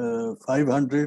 500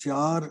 4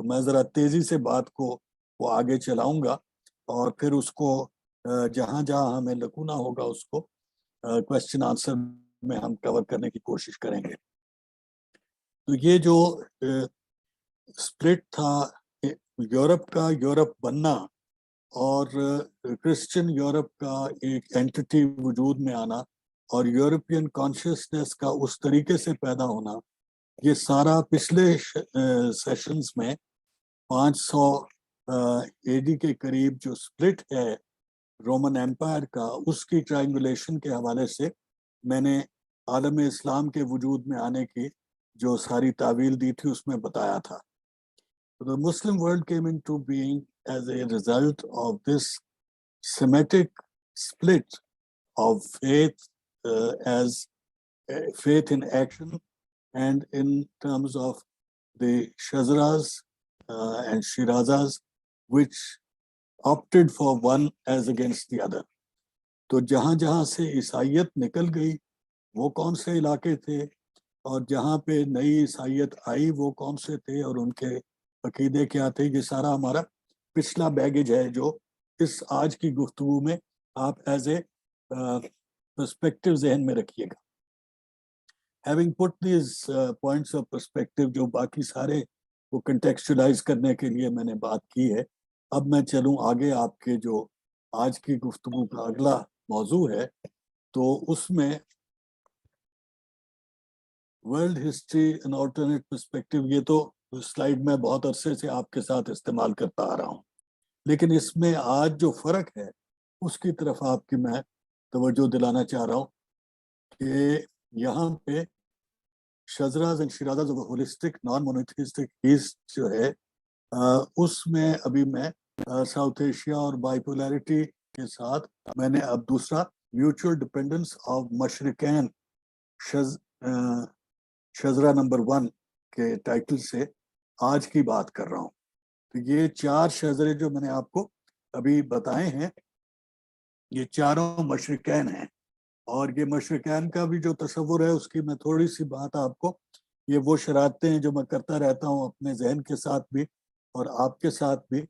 تو میں ذرا تیزی سے بات کو وہ آگے چلاؤں گا اور پھر اس کو جہاں جہاں ہمیں لکونا ہوگا اس کو کوشچن آنسر میں ہم کور کرنے کی کوشش کریں گے. تو یہ جو سپلٹ تھا یورپ کا، یورپ بننا اور کرسچن یورپ کا ایک اینٹی وجود میں آنا اور یورپین کانشیسنس کا اس طریقے سے پیدا ہونا، یہ سارا پچھلے سیشنز میں 500 اے ڈی کے قریب جو سپلٹ ہے رومن ایمپائر کا، اس کی ٹرائنگولیشن کے حوالے سے میں نے عالم اسلام کے وجود میں آنے کی جو ساری تعویل دی تھی اس میں بتایا تھا. The Muslim world came into being as a result of this Semitic split of faith as faith in action and in terms of the Shazras and Shirazas, which opted for one as against the other. تو جہاں جہاں سے عیسائیت نکل گئی وہ کون سے علاقے تھے، اور جہاں پہ نئی عیسائیت آئی وہ کون سے تھے اور ان کے عقیدے کیا تھے، یہ سارا ہمارا پچھلا بیگیج ہے جو اس آج کی گفتگو میں آپ ایز اے پرسپیکٹو ذہن میں رکھیے گا. Having put these points of perspective جو باقی سارے وہ کنٹیکسچولائز کرنے کے لیے میں نے بات کی ہے، اب میں چلوں آگے. آپ کے جو آج کی گفتگو کا اگلا موضوع ہے تو اس میں ورلڈ ہسٹری ان آلٹرنیٹ پرسپیکٹو، یہ تو سلائیڈ میں بہت عرصے سے آپ کے ساتھ استعمال کرتا آ رہا ہوں، لیکن اس میں آج جو فرق ہے اس کی طرف آپ کی میں توجہ دلانا چاہ رہا ہوں کہ یہاں پہ شزراز اینڈ شیرازاز ہولسٹک نان مونوتھیسٹک ایسٹ جو ہے اس میں ابھی میں ساؤتھ ایشیا اور بائی پولیرٹی کے ساتھ میں نے اب دوسرا میوچل ڈپینڈنس آف مشرقین شزرا نمبر 1 کے ٹائٹل سے آج کی بات کر رہا ہوں. تو یہ 4 شزرے جو میں نے آپ کو ابھی بتائے ہیں یہ چاروں مشرقین ہیں، اور یہ مشرقین کا بھی جو تصور ہے اس کی میں تھوڑی سی بات آپ کو، یہ وہ شرارتیں ہیں جو میں کرتا رہتا ہوں اپنے ذہن کے ساتھ بھی اور آپ کے ساتھ بھی،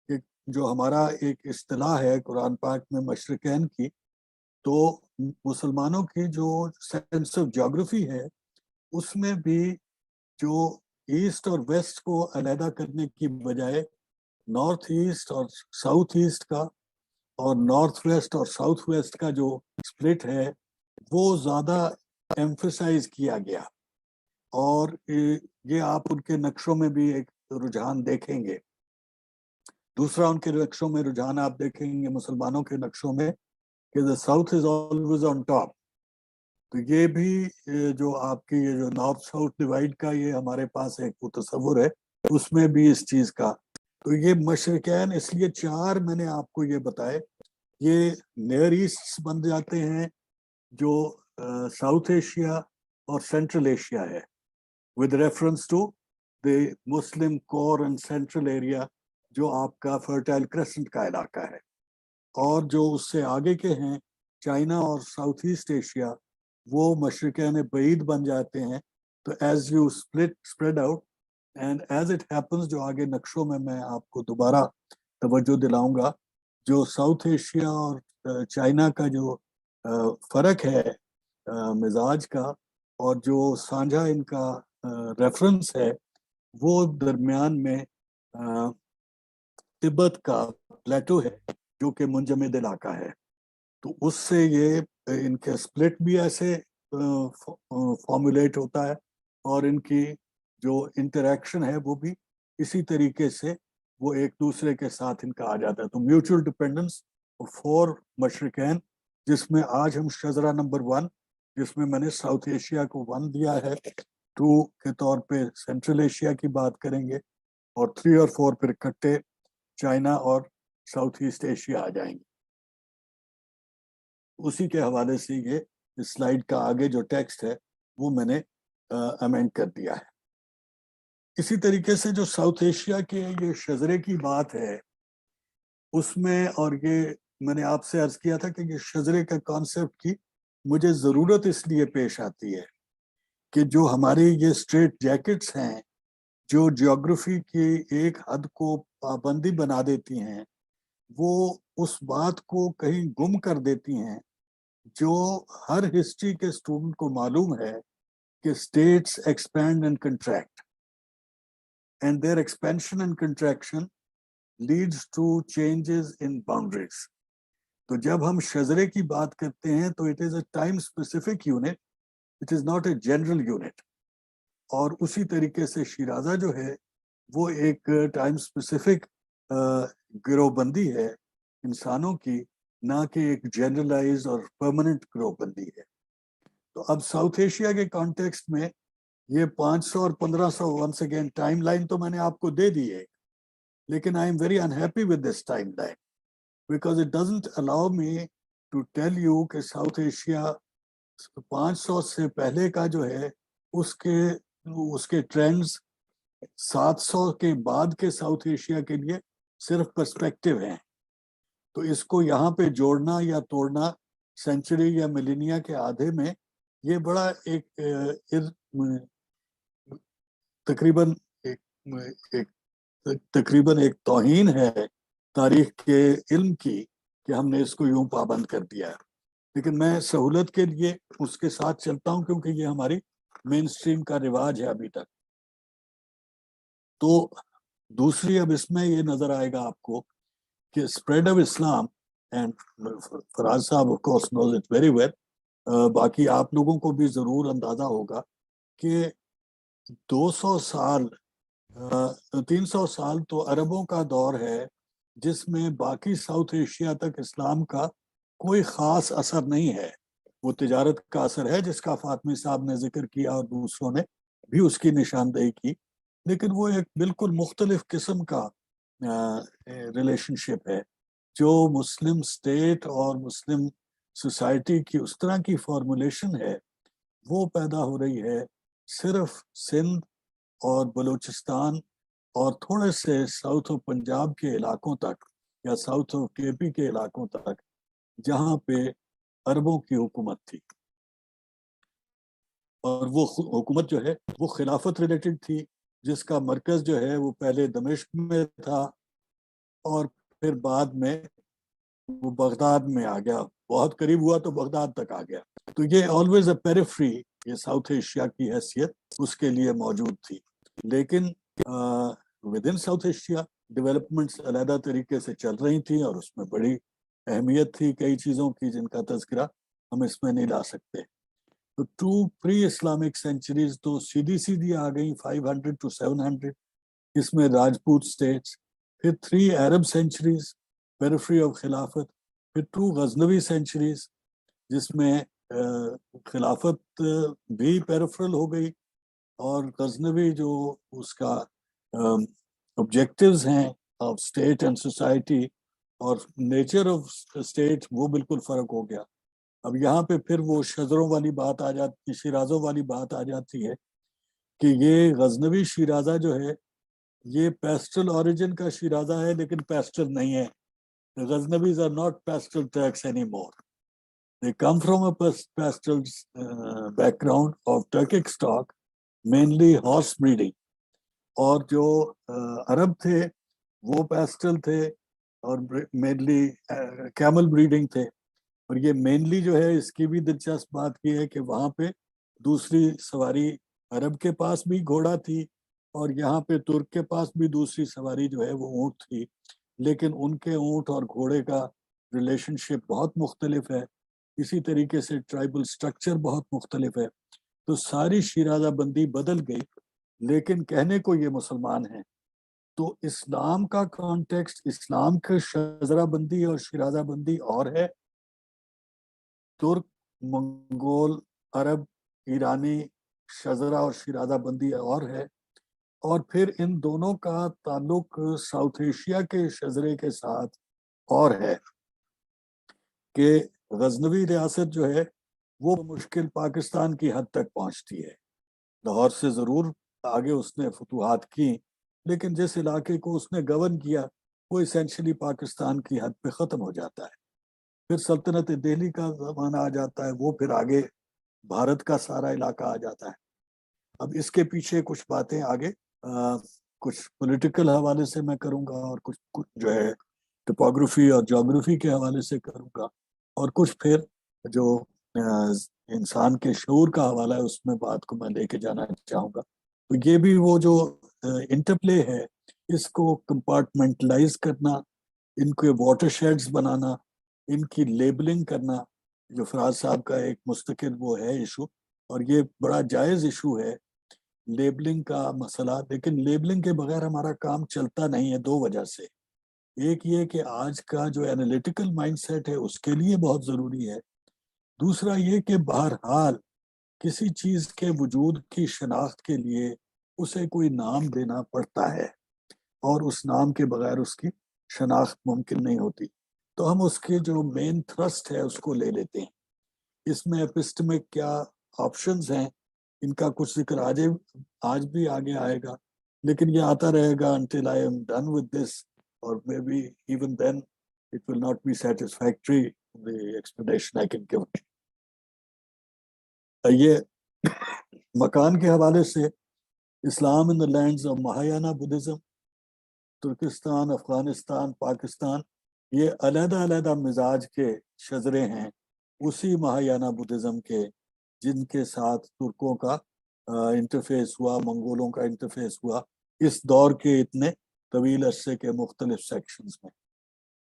کہ جو ہمارا ایک اصطلاح ہے قرآن پاک میں مشرقین کی، تو مسلمانوں کی جو سینس آف جیوگرافی ہے اس میں بھی جو ایسٹ اور ویسٹ کو علیحدہ کرنے کی بجائے نارتھ ایسٹ اور ساؤتھ ایسٹ کا اور نارتھ ویسٹ اور ساؤتھ ویسٹ کا جو سپلٹ ہے وہ زیادہ ایمفسائز کیا گیا. اور یہ آپ ان کے نقشوں میں بھی ایک رجحان دیکھیں گے. دوسرا ان کے نقشوں میں رجحان آپ دیکھیں گے مسلمانوں کے نقشوں میں کہ the south is always on top. تو یہ بھی جو آپ کی یہ جو نارتھ ساؤتھ ڈیوائڈ کا یہ ہمارے پاس ایک تصور ہے اس میں بھی اس چیز کا. تو یہ مشرقین اس لیے 4 میں نے آپ کو یہ بتائے، یہ نیئر ایسٹ بن جاتے ہیں جو ساؤتھ ایشیا اور سینٹرل ایشیا ہے with reference to the Muslim core and central area جو آپ کا فرٹائل کریسنٹ کا علاقہ ہے. اور جو اس سے آگے کے ہیں چائنا اور ساؤتھ ایسٹ ایشیا وہ مشرقین بعید بن جاتے ہیں. تو as you spread out and as it happens جو آگے نقشوں میں آپ کو دوبارہ توجہ دلاؤں گا، جو ساؤتھ ایشیا اور چائنا کا جو فرق ہے مزاج کا اور جو سانجھا ان کا ریفرنس ہے وہ درمیان میں تبت کا پلیٹو ہے جو کہ منجمد علاقہ ہے. تو اس سے یہ ان کے سپلٹ بھی ایسے فارمولیٹ ہوتا ہے اور ان کی جو انٹریکشن ہے وہ بھی اسی طریقے سے وہ ایک دوسرے کے ساتھ ان کا آ جاتا ہے. تو میوچل ڈپینڈنس 4 مشرقین، جس میں آج ہم شزرا نمبر 1 جس میں میں نے ساؤتھ ایشیا کو 1 دیا ہے، 2 کے طور پہ سینٹرل ایشیا کی بات کریں گے، اور 3 اور 4 پھر اکٹھے چائنا اور ساؤتھ ایسٹ ایشیا آ جائیں گے. اسی کے حوالے سے یہ سلائیڈ کا آگے جو ٹیکسٹ ہے وہ میں نے امینڈ کر دیا ہے. اسی طریقے سے جو ساؤتھ ایشیا کے یہ شزرے کی بات ہے اس میں، اور یہ میں نے آپ سے عرض کیا تھا کہ یہ شزرے کا کانسیپٹ کی مجھے ضرورت اس لیے پیش آتی ہے کہ جو ہماری یہ اسٹریٹ جیکٹس ہیں جو جیوگرافی کی ایک حد کو پابندی بنا دیتی ہیں وہ اس بات کو کہیں گم کر دیتی ہیں جو ہر ہسٹری کے اسٹوڈنٹ کو معلوم ہے کہ states expand and contract and their expansion and contraction leads to changes in boundaries. تو جب ہم شجرے کی بات کرتے ہیں تو it is a time specific unit, it is not a general unit. اور اسی طریقے سے شیرازہ جو ہے وہ ایک ٹائم اسپیسیفک گروہ بندی ہے انسانوں کی, نہ کہ ایک جنرلائز اور پرماننٹ گروہ بندی ہے. تو اب ساؤتھ ایشیا کے کانٹیکسٹ میں یہ 500 اور 1500 ونس اگین ٹائم لائن تو میں نے آپ کو دے دی ہے, لیکن I am very unhappy with this time line because it doesn't allow me to tell you کہ ساؤتھ ایشیا 500 سے پہلے کا جو ہے اس کے ٹرینڈز 700 کے بعد کے ساؤتھ ایشیا کے لیے صرف پرسپیکٹیو ہیں. تو اس کو یہاں پہ جوڑنا یا توڑنا سینچری یا ملینیا کے آدھے میں یہ بڑا ایک تقریباً ایک توہین ہے تاریخ کے علم کی کہ ہم نے اس کو یوں پابند کر دیا ہے. لیکن میں سہولت کے لیے اس کے ساتھ چلتا ہوں کیونکہ یہ ہماری مین اسٹریم کا رواج ہے ابھی تک. تو دوسری اب اس میں یہ نظر آئے گا آپ کو کہ spread of Islam, and Faraz sahib of course knows it very well, باقی آپ لوگوں کو بھی ضرور اندازہ ہوگا کہ 200 سال 300 سال تو عربوں کا دور ہے جس میں باقی ساؤتھ ایشیا تک اسلام کا کوئی خاص اثر نہیں ہے. وہ تجارت کا اثر ہے جس کا فاطمی صاحب نے ذکر کیا اور دوسروں نے بھی اس کی نشاندہی کی, لیکن وہ ایک بالکل مختلف قسم کا ریلیشن شپ ہے جو مسلم اسٹیٹ اور مسلم سوسائٹی کی اس طرح کی فارمولیشن ہے وہ پیدا ہو رہی ہے صرف سندھ اور بلوچستان اور تھوڑے سے ساؤتھ آف پنجاب کے علاقوں تک یا ساؤتھ آف کے پی کے علاقوں تک جہاں پہ عربوں کی حکومت تھی. اور وہ حکومت جو ہے وہ خلافت ریلیٹڈ تھی جس کا مرکز جو ہے وہ پہلے دمشق میں تھا اور پھر بعد میں وہ بغداد میں آ گیا, بہت قریب ہوا تو بغداد تک آ گیا. تو یہ آلویز اے پیریفری, یہ ساؤتھ ایشیا کی حیثیت اس کے لیے موجود تھی. لیکن with in South Asia developments علیحدہ طریقے سے چل رہی تھیں اور اس میں بڑی اہمیت تھی کئی چیزوں کی جن کا تذکرہ ہم اس میں نہیں لا سکتے. تو 2 پری اسلامک سینچریز تو سیدھی آ گئیں 500 to 700, اس میں راجپوت سٹیٹس, پھر 3 عرب سینچریز پیریفری آف خلافت, پھر 2 غزنوی سینچریز جس میں خلافت بھی پیریفرل ہو گئی اور غزنوی جو اس کا آبجیکٹیوز ہیں آف اسٹیٹ اینڈ سوسائٹی اور نیچر آف اسٹیٹ وہ بالکل فرق ہو گیا. اب یہاں پہ پھر وہ شجروں والی بات آ جاتی, شیرازوں والی بات آ جاتی ہے کہ یہ غزنوی شیرازہ جو ہے یہ پیسٹل اوریجن کا شیرازہ ہے لیکن پیسٹل نہیں ہے. Ghaznawis are not pastel Turks anymore. They come from a pastel background of Turkic stock, mainly horse breeding. اور جو عرب تھے وہ پیسٹل تھے اور مینلی کیمل بریڈنگ تھے. اور یہ مینلی جو ہے اس کی بھی دلچسپ بات یہ ہے کہ وہاں پہ دوسری سواری عرب کے پاس بھی گھوڑا تھی اور یہاں پہ ترک کے پاس بھی دوسری سواری جو ہے وہ اونٹ تھی, لیکن ان کے اونٹ اور گھوڑے کا ریلیشن شپ بہت مختلف ہے. اسی طریقے سے ٹرائبل سٹرکچر بہت مختلف ہے. تو ساری شیرازہ بندی بدل گئی, لیکن کہنے کو یہ مسلمان ہیں. تو اسلام کا کانٹیکسٹ, اسلام کا شجرہ بندی اور شیرازہ بندی اور ہے, ترک منگول عرب ایرانی شجرہ اور شیرازہ بندی اور ہے. اور پھر ان دونوں کا تعلق ساؤتھ ایشیا کے شجرے کے ساتھ اور ہے کہ غزنوی ریاست جو ہے وہ مشکل پاکستان کی حد تک پہنچتی ہے. لاہور سے ضرور آگے اس نے فتوحات کی, لیکن جس علاقے کو اس نے گورن کیا وہ اسینشلی پاکستان کی حد پہ ختم ہو جاتا ہے. پھر سلطنت دہلی کا زمانہ آ جاتا ہے, وہ پھر آگے بھارت کا سارا علاقہ آ جاتا ہے. اب اس کے پیچھے کچھ باتیں آگے کچھ پولیٹیکل حوالے سے میں کروں گا اور کچھ جو ہے ٹپوگرافی اور جغرافی کے حوالے سے کروں گا، اور کچھ پھر جو انسان کے شعور کا حوالہ ہے اس میں بات کو میں لے کے جانا چاہوں گا۔ تو یہ بھی وہ جو انٹرپلے ہے، اس کو کمپارٹمنٹلائز کرنا، ان کے واٹر شیڈز بنانا، ان کی لیبلنگ کرنا، جو فراز صاحب کا ایک مستقل وہ ہے ایشو، اور یہ بڑا جائز ایشو ہے لیبلنگ کا مسئلہ، لیکن لیبلنگ کے بغیر ہمارا کام چلتا نہیں ہے دو وجہ سے۔ ایک یہ کہ آج کا جو انالیٹیکل مائنڈ سیٹ ہے اس کے لیے بہت ضروری ہے، دوسرا یہ کہ بہرحال کسی چیز کے وجود کی شناخت کے لیے اسے کوئی نام دینا پڑتا ہے، اور اس نام کے بغیر اس کی شناخت ممکن نہیں ہوتی۔ تو ہم اس کے جو مین تھرسٹ ہے اس کو لے لیتے ہیں۔ اس میں ایپسٹمک کیا آپشنز ہیں، ان کا کچھ ذکر آج بھی آگے آئے گا، لیکن یہ آتا رہے گا until I am done with this, or maybe even then it will not be satisfactory, the explanation I can give. یہ مکان کے حوالے سے اسلام in the lands of Mahayana Buddhism، Turkestan, Afghanistan, Pakistan, یہ علیحدہ علیحدہ مزاج کے شجرے ہیں اسی مہایانہ بدھزم کے، جن کے ساتھ ترکوں کا انٹرفیس ہوا، منگولوں کا انٹرفیس ہوا اس دور کے اتنے طویل عرصے کے مختلف سیکشنز میں۔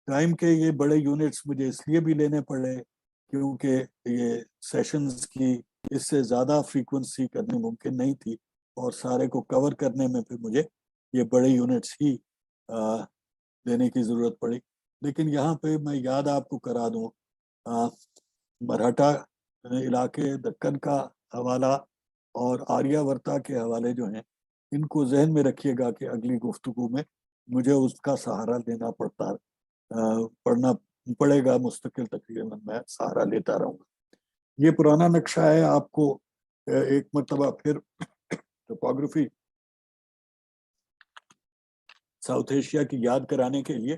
ٹائم کے یہ بڑے یونٹس مجھے اس لیے بھی لینے پڑے کیونکہ یہ سیشنز کی اس سے زیادہ فریکوینسی کرنی ممکن نہیں تھی، اور سارے کو کور کرنے میں پھر مجھے یہ بڑے یونٹس ہی دینے کی ضرورت پڑی۔ لیکن یہاں پہ میں یاد آپ کو کرا دوں، مراٹھا علاقے، دکن کا حوالہ اور آریہ ورتا کے حوالے جو ہیں، ان کو ذہن میں رکھیے گا کہ اگلی گفتگو میں مجھے اس کا سہارا لینا پڑنا پڑے گا، مستقل تقریباً میں سہارا لیتا رہوں گا۔ یہ پرانا نقشہ ہے، آپ کو ایک مرتبہ پھر ٹوپوگرافی ساؤتھ ایشیا کی یاد کرانے کے لیے،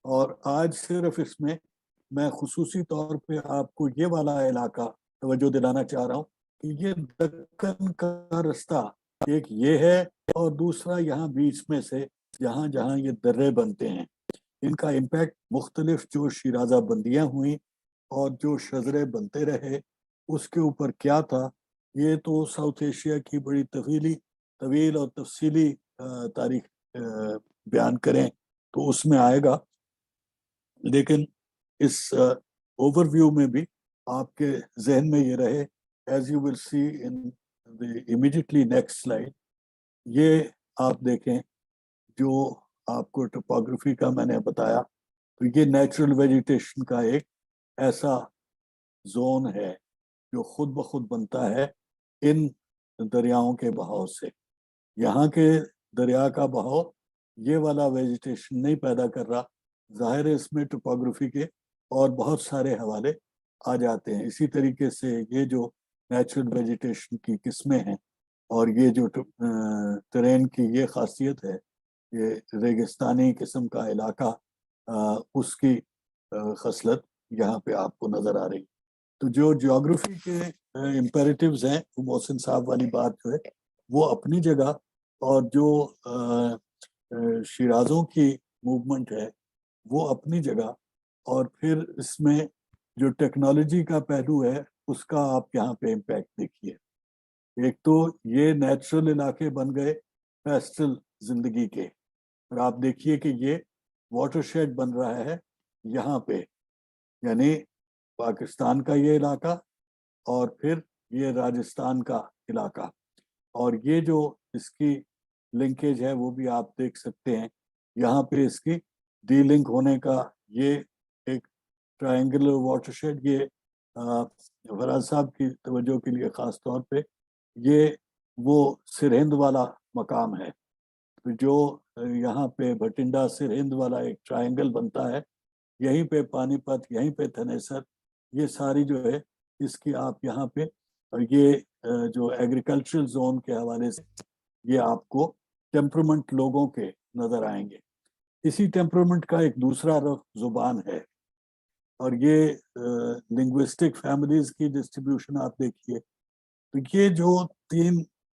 اور آج صرف اس میں خصوصی طور پہ آپ کو یہ والا علاقہ توجہ دلانا چاہ رہا ہوں کہ یہ دکن کا رستہ ایک یہ ہے، اور دوسرا یہاں بیچ میں سے جہاں جہاں یہ درے بنتے ہیں، ان کا امپیکٹ مختلف جو شیرازہ بندیاں ہوئیں اور جو شجرے بنتے رہے اس کے اوپر کیا تھا، یہ تو ساؤتھ ایشیا کی بڑی طویل اور تفصیلی تاریخ بیان کریں تو اس میں آئے گا، لیکن اس اوور ویو میں بھی آپ کے ذہن میں یہ رہے، as you will see in the immediately next slide, یہ آپ دیکھیں جو آپ کو ٹوپوگرافی کا میں نے بتایا، تو یہ نیچرل ویجیٹیشن کا ایک ایسا زون ہے جو خود بخود بنتا ہے ان دریاؤں کے بہاؤ سے۔ یہاں کے دریا کا بہاؤ یہ والا ویجیٹیشن نہیں پیدا کر رہا، ظاہر ہے اس میں ٹوپوگرافی کے اور بہت سارے حوالے آ جاتے ہیں۔ اسی طریقے سے یہ جو نیچرل ویجیٹیشن کی قسمیں ہیں اور یہ جو ٹرین کی یہ خاصیت ہے، یہ ریگستانی قسم کا علاقہ، اس کی خصلت یہاں پہ آپ کو نظر آ رہی۔ تو جو جیوگرافی کے امپیریٹیوز ہیں، محسن صاحب والی بات جو ہے وہ اپنی جگہ، اور جو شیرازوں کی موومنٹ ہے وہ اپنی جگہ، اور پھر اس میں جو ٹیکنالوجی کا پہلو ہے اس کا آپ یہاں پہ امپیکٹ دیکھیے۔ ایک تو یہ نیچرل علاقے بن گئے پیسٹل زندگی کے، اور آپ دیکھیے کہ یہ واٹر شیڈ بن رہا ہے یہاں پہ، یعنی پاکستان کا یہ علاقہ اور پھر یہ راجستھان کا علاقہ، اور یہ جو اس کی لنکیج ہے وہ بھی آپ دیکھ سکتے ہیں یہاں پہ، اس کی ڈی لنک ہونے کا یہ ایک ٹرائنگولر واٹر شیڈ۔ یہ فراز صاحب کی توجہ کے لیے خاص طور پہ یہ وہ سرہند والا مقام ہے، جو یہاں پہ بھٹنڈا سرہند والا ایک ٹرائنگل بنتا ہے، یہیں پہ پانی پت، یہیں پہ تھنیسر، یہ ساری جو ہے اس کی آپ یہاں پہ، اور یہ جو ایگریکلچرل زون کے حوالے سے یہ آپ کو ٹیمپرمنٹ لوگوں کے نظر آئیں گے۔ اسی ٹیمپرمنٹ کا ایک دوسرا رخ زبان ہے، اور یہ لنگوسٹک فیملیز کی ڈسٹریبیوشن آپ دیکھیے، تو یہ جو تین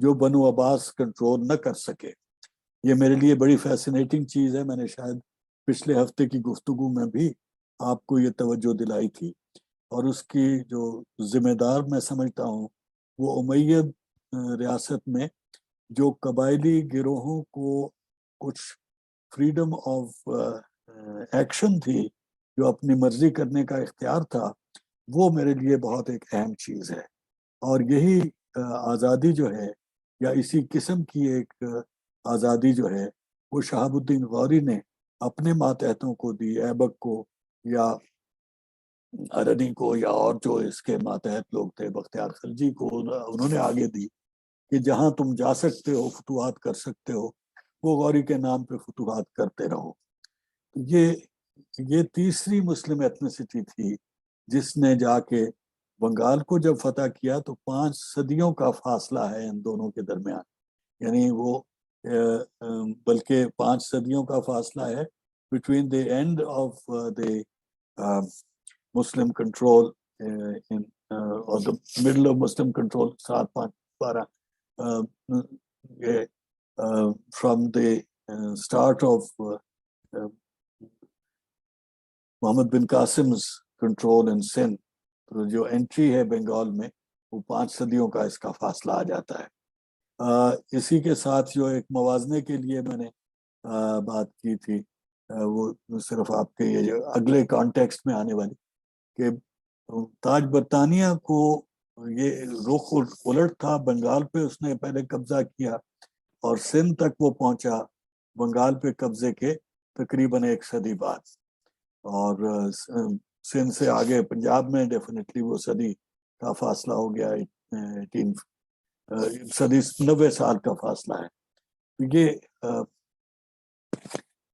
جو بنو عباس کنٹرول نہ کر سکے. یہ میرے لیے بڑی فیسینیٹنگ چیز ہے. میں نے شاید پچھلے ہفتے کی گفتگو میں بھی آپ کو یہ توجہ دلائی تھی. اور اس کی جو ذمہ دار میں سمجھتا ہوں وہ امید ریاست میں جو قبائلی گروہوں کو کچھ فریڈم آف ایکشن تھی, جو اپنی مرضی کرنے کا اختیار تھا, وہ میرے لیے بہت ایک اہم چیز ہے. اور یہی آزادی جو ہے, یا اسی قسم کی ایک آزادی جو ہے, وہ شہاب الدین غوری نے اپنے ماتحتوں کو دی, ایبک کو یا ارنی کو, یا اور جو اس کے ماتحت لوگ تھے, بختیار خلجی کو, انہوں نے آگے دی کہ جہاں تم جا سکتے ہو, فتوحات کر سکتے ہو, وہ غوری کے نام پہ فتوحات کرتے رہو. یہ تیسری مسلم ایتھنیسٹی تھی جس نے جا کے بنگال کو جب فتح کیا تو 5 صدیوں کا فاصلہ ہے ان دونوں کے درمیان. یعنی وہ بلکہ 5 صدیوں کا فاصلہ ہے between the end of the Muslim control اور the middle of Muslim control, 7-5-12, from the start of Muhammad bin Qasim's control in Sindh, تو جو انٹری ہے بنگال میں وہ 5 صدیوں کا اس کا فاصلہ آ جاتا ہے. اسی کے ساتھ جو ایک موازنے کے لیے میں نے بات کی تھی, وہ صرف آپ کے یہ جو اگلے کانٹیکسٹ میں آنے والی, کہ تاج برطانیہ کو یہ رخ الٹ تھا. بنگال پہ اس نے پہلے قبضہ کیا اور سندھ تک وہ پہنچا بنگال پہ قبضے کے تقریباً 1 صدی بعد. اور سندھ سے آگے پنجاب میں ڈیفینیٹلی وہ صدی کا فاصلہ ہو گیا, 90 سال کا فاصلہ ہے.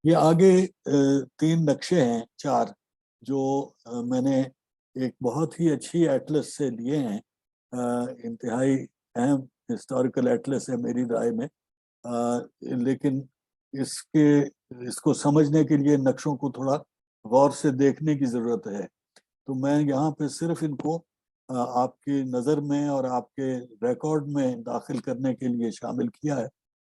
یہ آگے 3 نقشے ہیں 4 جو میں نے ایک بہت ہی اچھی ایٹلس سے لیے ہیں. انتہائی اہم ہسٹوریکل ایٹلس ہے میری رائے میں, لیکن اس کو سمجھنے کے لیے نقشوں کو تھوڑا غور سے دیکھنے کی ضرورت ہے. تو میں یہاں پہ صرف ان کو آپ کی نظر میں اور آپ کے ریکارڈ میں داخل کرنے کے لیے شامل کیا ہے.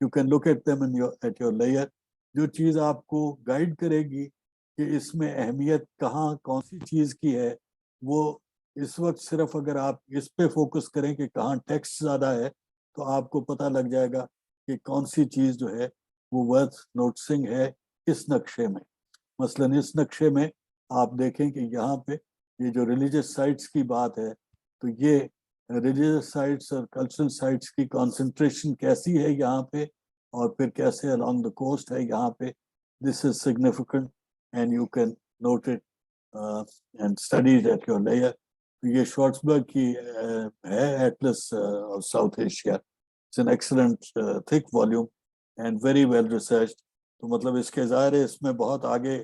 You can look at them at your leisure. جو چیز آپ کو گائیڈ کرے گی کہ اس میں اہمیت کہاں کون سی چیز کی ہے, وہ اس وقت صرف اگر آپ اس پہ فوکس کریں کہ کہاں ٹیکسٹ زیادہ ہے تو آپ کو پتہ لگ جائے گا کہ کون سی چیز جو ہے وہ ورتھ نوٹسنگ ہے اس نقشے میں. مثلا اس نقشے میں آپ دیکھیں کہ یہاں پہ یہ جو ریلیجس سائٹس کی بات ہے, تو یہ ریلیجس سائٹس اور کلچرل سائٹس کی کانسنٹریشن کیسی ہے یہاں پہ, اور پھر کیسے along the coast ہے یہاں پہ. This is significant and you can note it and study it at your leisure. یہ شارٹسبرگ کی ہے Atlas of south Asia. It's an excellent thick volume and very well researched. تو مطلب اس کے ظاہر ہے اس میں بہت آگے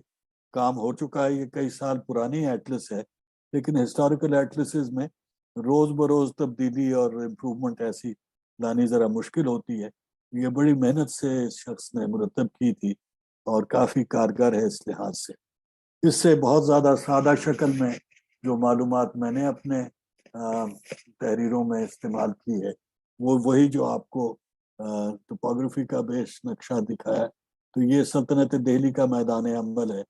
کام ہو چکا ہے. یہ کئی سال پرانی ایٹلس ہے, لیکن ہسٹوریکل ایٹلسز میں روز بروز تبدیلی اور امپروومنٹ ایسی لانی ذرا مشکل ہوتی ہے. یہ بڑی محنت سے اس شخص نے مرتب کی تھی اور کافی کارگر ہے اس لحاظ سے. اس سے بہت زیادہ سادہ شکل میں جو معلومات میں نے اپنے تحریروں میں استعمال کی ہے وہ وہی جو آپ کو ٹوپوگرافی کا بیس نقشہ دکھایا. تو یہ سلطنت دہلی کا میدان عمل ہے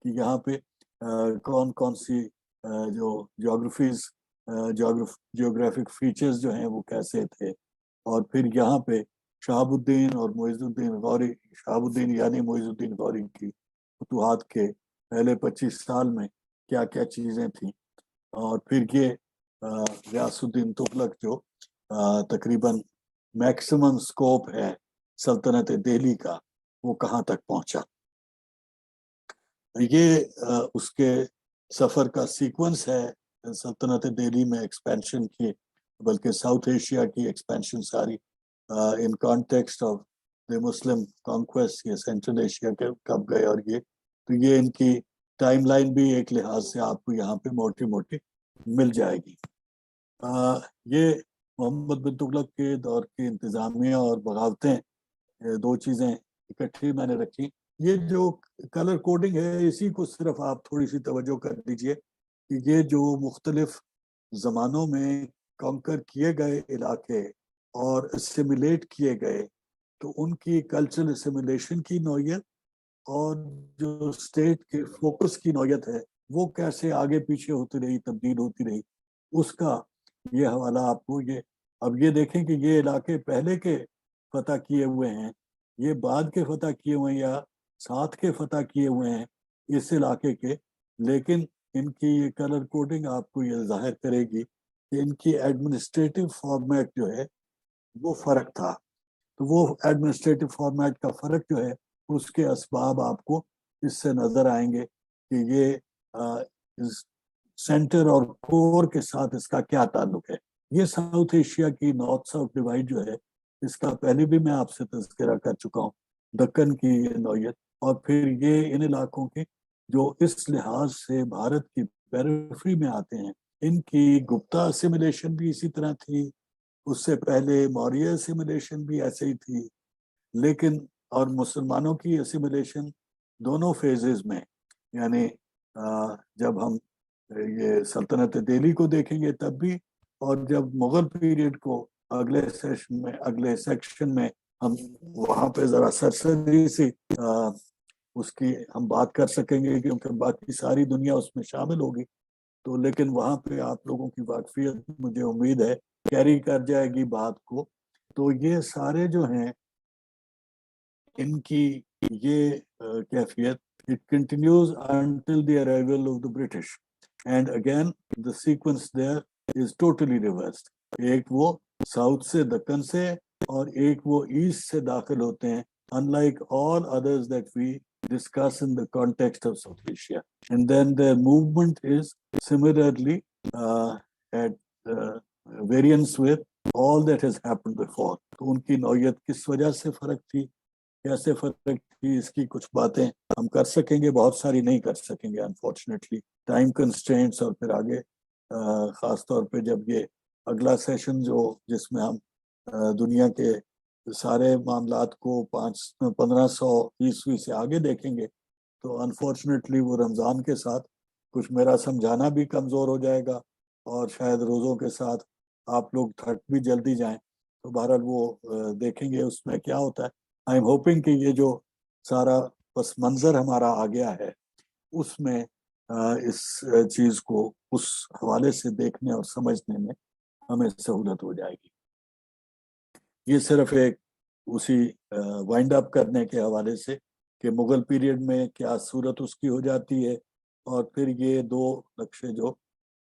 کہ یہاں پہ کون کون سی جو جیوگرافک فیچرز جو ہیں وہ کیسے تھے, اور پھر یہاں پہ شہاب الدین اور معیز الدین غوری, شہاب الدین یعنی معیز الدین غوری کی فتوحات کے پہلے 25 سال میں کیا کیا چیزیں تھیں, اور پھر یہ غیاث الدین تغلق جو تقریباً میکسیمم سکوپ ہے سلطنت دہلی کا, وہ کہاں تک پہنچا. یہ اس کے سفر کا سیکونس ہے سلطنت دہلی میں ایکسپینشن کی, بلکہ ساؤتھ ایشیا کی ایکسپینشن ساری in context of the Muslim conquest. یہ سینٹرل ایشیا کے کب گئے, اور یہ تو یہ ان کی ٹائم لائن بھی ایک لحاظ سے آپ کو یہاں پہ موٹی موٹی مل جائے گی. یہ محمد بن تغلق کے دور کی انتظامیہ اور بغاوتیں, 2 چیزیں اکٹھی میں نے رکھی. یہ جو کلر کوڈنگ ہے اسی کو صرف آپ تھوڑی سی توجہ کر دیجئے کہ یہ جو مختلف زمانوں میں کانکر کیے گئے علاقے اور اسیمولیٹ کیے گئے تو ان کی کلچرل اسیمولیشن کی نوعیت اور جو اسٹیٹ کے فوکس کی نوعیت ہے وہ کیسے آگے پیچھے ہوتی رہی، تبدیل ہوتی رہی، اس کا یہ حوالہ آپ کو یہ اب یہ دیکھیں کہ یہ علاقے پہلے کے فتح کیے ہوئے ہیں، یہ بعد کے فتح کیے ہوئے ہیں یا ساتھ کے فتح کیے ہوئے ہیں اس علاقے کے، لیکن ان کی یہ کلر کوڈنگ آپ کو یہ ظاہر کرے گی کہ ان کی ایڈمنسٹریٹو فارمیٹ جو ہے وہ فرق تھا. تو وہ ایڈمنسٹریٹو فارمیٹ کا فرق جو ہے اس کے اسباب آپ کو اس سے نظر آئیں گے کہ یہ سینٹر اور کور کے ساتھ اس کا کیا تعلق ہے. یہ ساؤتھ ایشیا کی نارتھ ساؤتھ ڈیوائڈ جو ہے اس کا پہلے بھی میں آپ سے تذکرہ کر چکا ہوں، دکن کی یہ نوعیت، اور پھر یہ ان علاقوں کے جو اس لحاظ سے بھارت کی پیریفری میں آتے ہیں، ان کی گپتا اسیمولیشن بھی اسی طرح تھی، اس سے پہلے موریہ اسیمولیشن بھی ایسے ہی تھی، لیکن اور مسلمانوں کی اسیمولیشن دونوں فیزز میں، یعنی جب ہم یہ سلطنت دہلی کو دیکھیں گے تب بھی، اور جب مغل پیریڈ کو اگلے سیکشن میں ہم وہاں پہ ذرا سرسری سی اس کی ہم بات کر سکیں گے کیونکہ باقی ساری دنیا اس میں شامل ہوگی. تو لیکن وہاں پہ آپ لوگوں کی واقفیت مجھے امید ہے کیری کر جائے گی بات کو. تو یہ سارے جو ہیں ان کی یہ کیفیت it continues until the arrival of the British, and again the sequence there is totally reversed. ایک وہ ساؤتھ سے دکن سے اور ایک وہ ایسٹ سے داخل ہوتے ہیں unlike all others that we discuss in the context of South Asia, and then their movement is similarly at variance with all that has happened before. تو ان کی نوعیت کس وجہ سے فرق تھی، کیسے فرق تھی، اس کی کچھ باتیں ہم کر سکیں گے، بہت ساری نہیں کر سکیں گے انفارچونیٹلی، ٹائم کنسٹرینٹس، اور پھر آگے خاص طور پہ جب یہ اگلا سیشن جس میں ہم دنیا کے سارے معاملات کو 1500 عیسوی سے آگے دیکھیں گے تو انفارچونیٹلی وہ رمضان کے ساتھ کچھ میرا سمجھانا بھی کمزور ہو جائے گا، اور شاید روزوں کے ساتھ آپ لوگ تھک بھی جلدی جائیں. تو بہرحال وہ دیکھیں گے اس میں کیا ہوتا ہے. آئی ایم ہوپنگ کہ یہ جو سارا پس منظر ہمارا آ گیا ہے اس میں اس چیز کو اس حوالے سے دیکھنے اور سمجھنے میں ہمیں سہولت ہو جائے گی. یہ صرف ایک اسی وائنڈ اپ کرنے کے حوالے سے کہ مغل پیریڈ میں کیا صورت اس کی ہو جاتی ہے، اور پھر یہ دو نقشے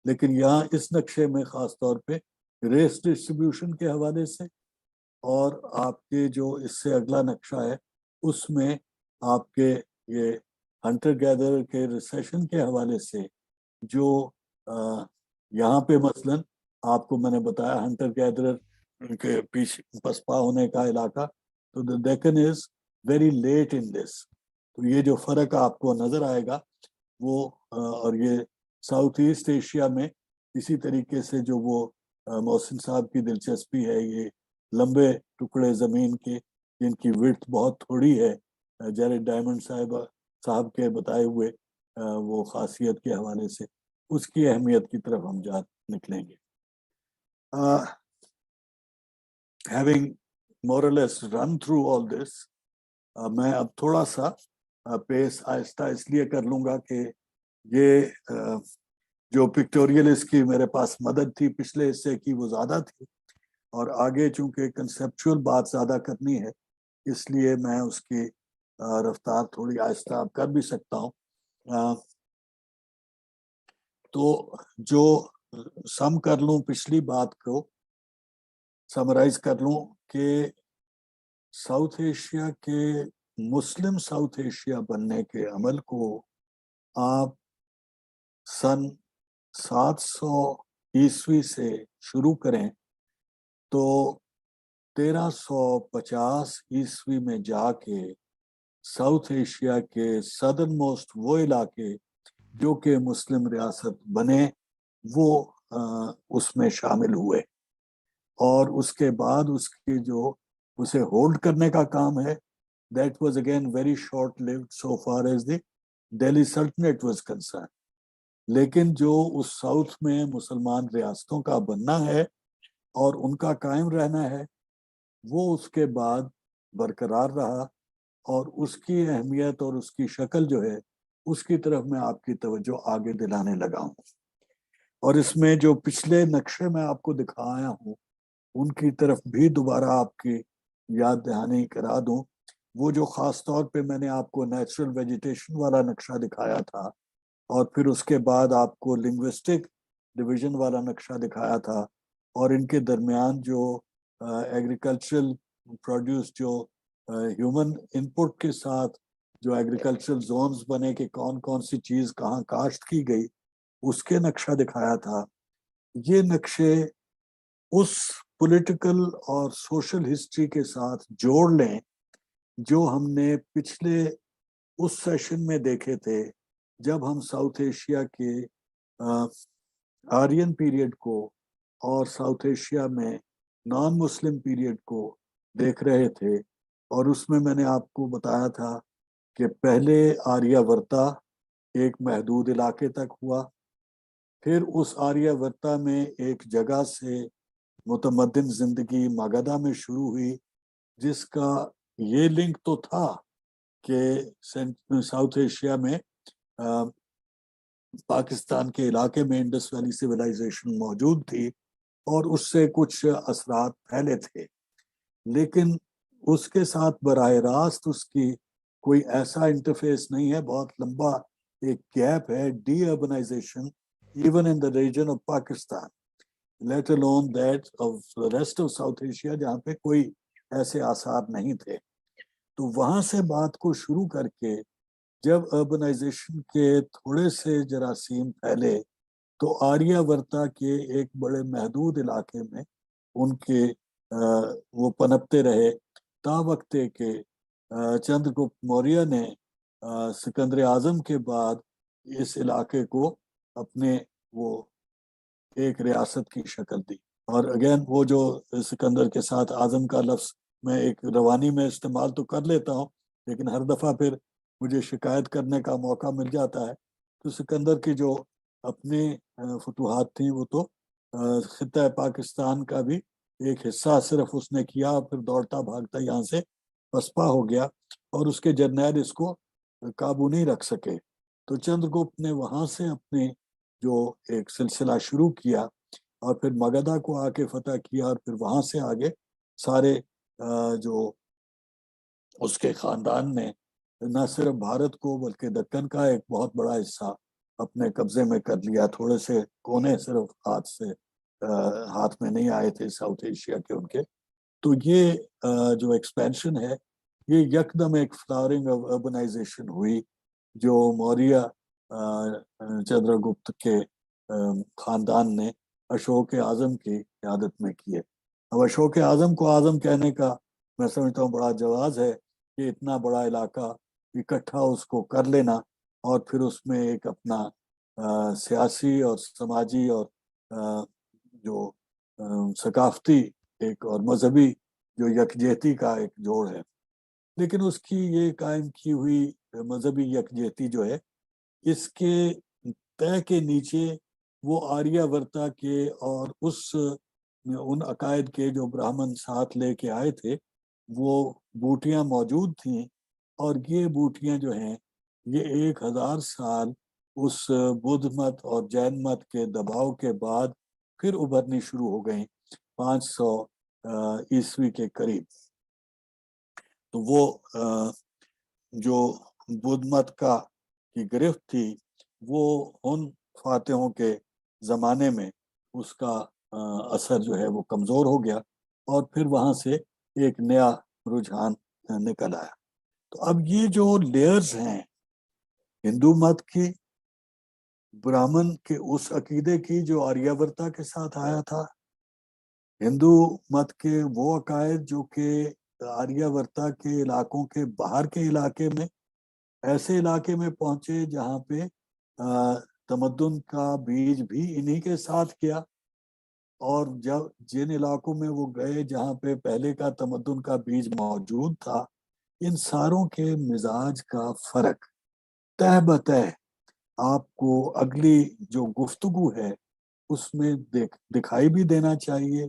لیکن یہاں اس نقشے میں خاص طور پہ ریس ڈسٹریبیوشن کے حوالے سے، اور آپ کے جو اس سے اگلا نقشہ ہے اس میں آپ کے یہ ہنٹر گیدر کے ریسیشن کے حوالے سے جو یہاں پہ مثلاً آپ کو میں نے بتایا ہنٹر گیدر کے پیچھے پسپا ہونے کا علاقہ، تو the Deccan is very late in this. تو یہ جو فرق آپ کو نظر آئے گا وہ اور یہ ساؤتھ ایسٹ ایشیا میں اسی طریقے سے جو وہ محسن صاحب کی دلچسپی ہے یہ لمبے ٹکڑے زمین کے جن کی وڈتھ بہت تھوڑی ہے، جیرڈ ڈائمنڈ صاحب کے بتائے ہوئے وہ خاصیت کے حوالے سے اس کی اہمیت کی طرف ہم نکلیں گے. Having more or less run through all this, میں اب تھوڑا سا پیس آہستہ اس لیے کر لوں گا کہ یہ جو پکٹوریل اس کی میرے پاس مدد تھی پچھلے حصے کی وہ زیادہ تھی، اور آگے چونکہ کنسیپچول بات زیادہ کرنی ہے اس لیے میں اس کی رفتار تھوڑی آہستہ کر بھی سکتا ہوں. تو جو سم کر لوں پچھلی بات کو سمرائز کر لوں کہ ساؤتھ ایشیا کے مسلم ساؤتھ ایشیا بننے کے عمل کو آپ سن 700 عیسوی سے شروع کریں تو 1350 عیسوی میں جا کے ساؤتھ ایشیا کے صدرن موسٹ وہ علاقے جو کہ مسلم ریاست بنے وہ اس میں شامل ہوئے، اور اس کے بعد اس کے جو اسے ہولڈ کرنے کا کام ہے that was again very short lived so far as the Delhi Sultanate was concerned. لیکن جو اس ساؤتھ میں مسلمان ریاستوں کا بننا ہے اور ان کا قائم رہنا ہے وہ اس کے بعد برقرار رہا، اور اس کی اہمیت اور اس کی شکل جو ہے اس کی طرف میں آپ کی توجہ آگے دلانے لگا ہوں۔ اور اس میں جو پچھلے نقشے میں آپ کو دکھایا ہوں ان کی طرف بھی دوبارہ آپ کی یاد دہانی کرا دوں۔ وہ جو خاص طور پہ میں نے آپ کو نیچرل ویجیٹیشن والا نقشہ دکھایا تھا، اور پھر اس کے بعد آپ کو لنگوسٹک ڈویژن والا نقشہ دکھایا تھا، اور ان کے درمیان جو ایگریکلچرل پروڈیوس جو ہیومن انپٹ کے ساتھ جو ایگریکلچرل زونز بنے کہ کون کون سی چیز کہاں کاشت کی گئی، اس کے نقشہ دکھایا تھا۔ یہ نقشے اس پولیٹیکل اور سوشل ہسٹری کے ساتھ جوڑ لیں جو ہم نے پچھلے اس سیشن میں دیکھے تھے جب ہم ساؤتھ ایشیا کے آرین پیریڈ کو اور ساؤتھ ایشیا میں نان مسلم پیریڈ کو دیکھ رہے تھے۔ اور اس میں نے آپ کو بتایا تھا کہ پہلے آریہ ورتا ایک محدود علاقے تک ہوا، پھر اس آریہ ورتا میں ایک جگہ سے متمدن زندگی مگدھا میں شروع ہوئی، جس کا یہ لنک تو تھا کہ ساؤتھ ایشیا میں پاکستان کے علاقے میں انڈس ویلی سویلائزیشن موجود تھی اور اس سے کچھ اثرات پھیلے تھے، لیکن اس کے ساتھ براہ راست اس کی کوئی ایسا انٹرفیس نہیں ہے۔ بہت لمبا ایک گیپ ہے de urbanization even in the region of Pakistan, let alone that of the rest of South Asia جہاں پہ کوئی ایسے آثار نہیں تھے۔ تو وہاں سے بات کو شروع کر کے جب اربنائزیشن کے تھوڑے سے جراثیم پھیلے تو آریہ ورتا کے ایک بڑے محدود علاقے میں ان کے وہ پنپتے رہے تا وقتے کہ چندر گپت موریہ نے سکندر اعظم کے بعد اس علاقے کو اپنے وہ ایک ریاست کی شکل دی۔ اور اگین وہ جو سکندر کے ساتھ اعظم کا لفظ میں ایک روانی میں استعمال تو کر لیتا ہوں، لیکن ہر دفعہ پھر مجھے شکایت کرنے کا موقع مل جاتا ہے۔ تو سکندر کی جو اپنی فتوحات تھیں وہ تو خطہ پاکستان کا بھی ایک حصہ صرف اس نے کیا، پھر دوڑتا بھاگتا یہاں سے پسپا ہو گیا اور اس کے جرنیل اس کو قابو نہیں رکھ سکے۔ تو چندر گپت نے وہاں سے اپنے جو ایک سلسلہ شروع کیا اور پھر مگدھا کو آ کے فتح کیا، اور پھر وہاں سے آگے سارے جو اس کے خاندان نے نہ صرف بھارت کو بلکہ دکن کا ایک بہت بڑا حصہ اپنے قبضے میں کر لیا۔ تھوڑے سے کونے صرف ہاتھ میں نہیں آئے تھے ساؤتھ ایشیا کے ان کے۔ تو یہ جو ایکسپینشن ہے یہ یکدم ایک فلاورنگ اربنائزیشن ہوئی جو موریہ چندر گپت کے خاندان نے اشوک اعظم کی قیادت میں کیے۔ اب اشوک اعظم کو اعظم کہنے کا میں سمجھتا ہوں بڑا جواز ہے کہ اتنا بڑا علاقہ اکٹھا اس کو کر لینا اور پھر اس میں ایک اپنا سیاسی اور سماجی اور جو ثقافتی ایک اور مذہبی جو یکجہتی کا ایک جوڑ ہے، لیکن اس کی یہ قائم کی ہوئی مذہبی یکجہتی جو ہے اس کے طے کے نیچے وہ آریہ ورتا کے اور ان عقائد کے جو برہمن ساتھ لے کے آئے تھے وہ بوٹیاں موجود تھیں، اور یہ بوٹیاں جو ہیں یہ 1000 سال اس بدھ مت اور جین مت کے دباؤ کے بعد پھر ابھرنی شروع ہو گئیں 500 عیسوی کے قریب۔ تو وہ جو بدھ مت کی گرفت تھی وہ ان فاتحوں کے زمانے میں اس کا اثر جو ہے وہ کمزور ہو گیا، اور پھر وہاں سے ایک نیا رجحان نکل آیا۔ تو اب یہ جو لیئرز ہیں ہندو مت کی، برہمن کے اس عقیدے کی جو آریہ ورتا کے ساتھ آیا تھا، ہندو مت کے وہ عقائد جو کہ آریہ ورتا کے علاقوں کے باہر کے علاقے میں ایسے علاقے میں پہنچے جہاں پہ تمدن کا بیج بھی انہی کے ساتھ کیا، اور جب جن علاقوں میں وہ گئے جہاں پہ پہلے کا تمدن کا بیج موجود تھا، ان ساروں کے مزاج کا فرق تہ بتہ آپ کو اگلی جو گفتگو ہے اس میں دکھائی بھی دینا چاہیے،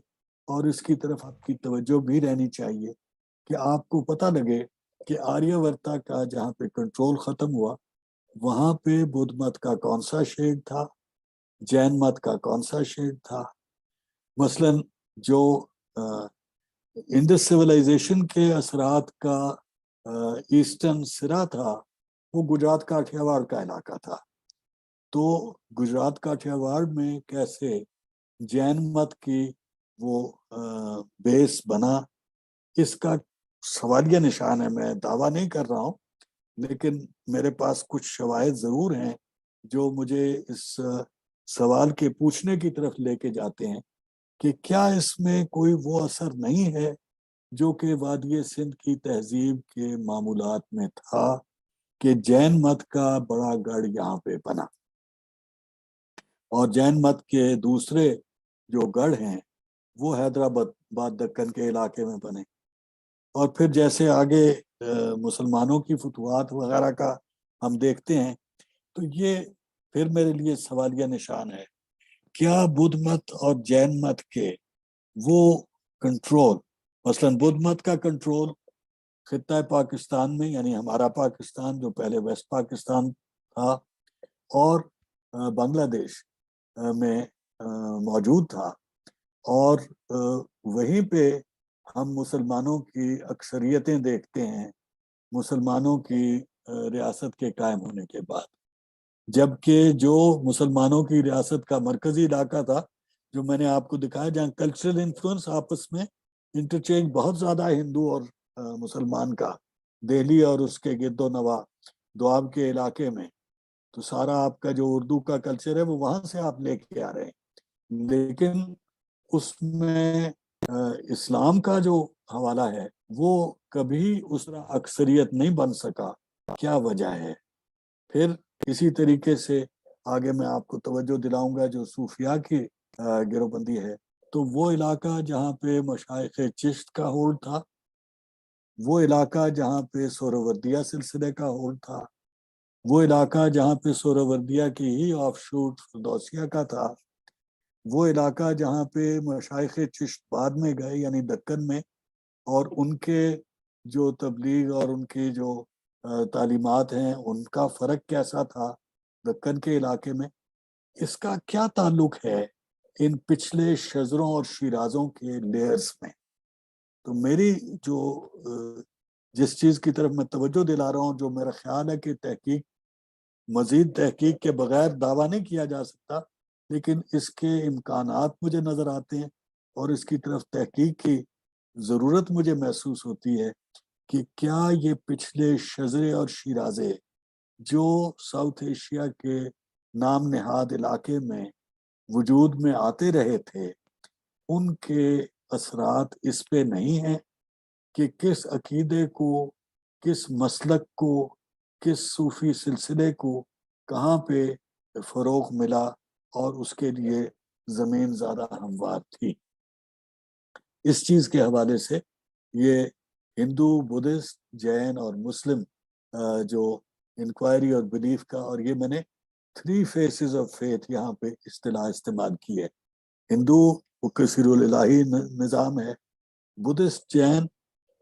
اور اس کی طرف آپ کی توجہ بھی رہنی چاہیے کہ آپ کو پتہ لگے کہ آریہ ورتا کا جہاں پہ کنٹرول ختم ہوا وہاں پہ بدھ مت کا کون سا شیڈ تھا، جین مت کا کون سا شیڈ تھا. مثلا جو انڈس سویلائزیشن کے اثرات کا ایسٹرن سرا تھا وہ گجرات کاٹھیاواڑ کا علاقہ تھا. تو گجرات کاٹھیاواڑ میں کیسے جین مت کی وہ بیس بنا، اس کا سوالیہ نشان ہے. میں دعویٰ نہیں کر رہا ہوں لیکن میرے پاس کچھ شواہد ضرور ہیں جو مجھے اس سوال کے پوچھنے کی طرف لے کے جاتے ہیں کہ کیا اس میں کوئی وہ اثر نہیں ہے جو کہ وادی سندھ کی تہذیب کے معمولات میں تھا کہ جین مت کا بڑا گڑھ یہاں پہ بنا اور جین مت کے دوسرے جو گڑھ ہیں وہ حیدرآباد دکن کے علاقے میں بنے. اور پھر جیسے آگے مسلمانوں کی فتوحات وغیرہ کا ہم دیکھتے ہیں تو یہ پھر میرے لیے سوالیہ نشان ہے. کیا بدھ مت اور جین مت کے وہ کنٹرول، مثلا بدھ مت کا کنٹرول خطہ پاکستان میں یعنی ہمارا پاکستان جو پہلے ویسٹ پاکستان تھا اور بنگلہ دیش میں موجود تھا، اور وہیں پہ ہم مسلمانوں کی اکثریتیں دیکھتے ہیں مسلمانوں کی ریاست کے قائم ہونے کے بعد، جبکہ جو مسلمانوں کی ریاست کا مرکزی علاقہ تھا جو میں نے آپ کو دکھایا جہاں کلچرل انفلوئنس آپس میں انٹرچینج بہت زیادہ ہندو اور مسلمان کا، دہلی اور اس کے گرد و نواح دواب کے علاقے میں، تو سارا آپ کا جو اردو کا کلچر ہے وہ وہاں سے آپ لے کے آ رہے ہیں، لیکن اس میں اسلام کا جو حوالہ ہے وہ کبھی اس طرح اکثریت نہیں بن سکا. کیا وجہ ہے؟ پھر اسی طریقے سے آگے میں آپ کو توجہ دلاؤں گا جو صوفیاء کی گروہ بندی ہے، تو وہ علاقہ جہاں پہ مشائخ چشت کا ہولڈ تھا، وہ علاقہ جہاں پہ سہروردیہ سلسلے کا ہولڈ تھا، وہ علاقہ جہاں پہ سہروردیہ کی ہی آف شوٹ فردوسیہ کا تھا، وہ علاقہ جہاں پہ مشائخ چشت بعد میں گئے یعنی دکن میں، اور ان کے جو تبلیغ اور ان کی جو تعلیمات ہیں ان کا فرق کیسا تھا دکن کے علاقے میں، اس کا کیا تعلق ہے ان پچھلے شزروں اور شیرازوں کے لیئرز میں. تو میری جو جس چیز کی طرف میں توجہ دلا رہا ہوں، جو میرا خیال ہے کہ تحقیق مزید تحقیق کے بغیر دعویٰ نہیں کیا جا سکتا لیکن اس کے امکانات مجھے نظر آتے ہیں اور اس کی طرف تحقیق کی ضرورت مجھے محسوس ہوتی ہے کہ کیا یہ پچھلے شزرے اور شیرازے جو ساؤتھ ایشیا کے نام نہاد علاقے میں وجود میں آتے رہے تھے ان کے اثرات اس پہ نہیں ہیں کہ کس عقیدے کو، کس مسلک کو، کس صوفی سلسلے کو کہاں پہ فروغ ملا اور اس کے لیے زمین زیادہ ہموار تھی. اس چیز کے حوالے سے یہ ہندو، بدھسٹ، جین اور مسلم جو انکوائری اور بلیف کا، اور یہ میں نے 3 فیسز آف فیتھ یہاں پہ اصطلاح استعمال کی ہے. ہندو وہ کثیر الہی نظام ہے، بدھسٹ جین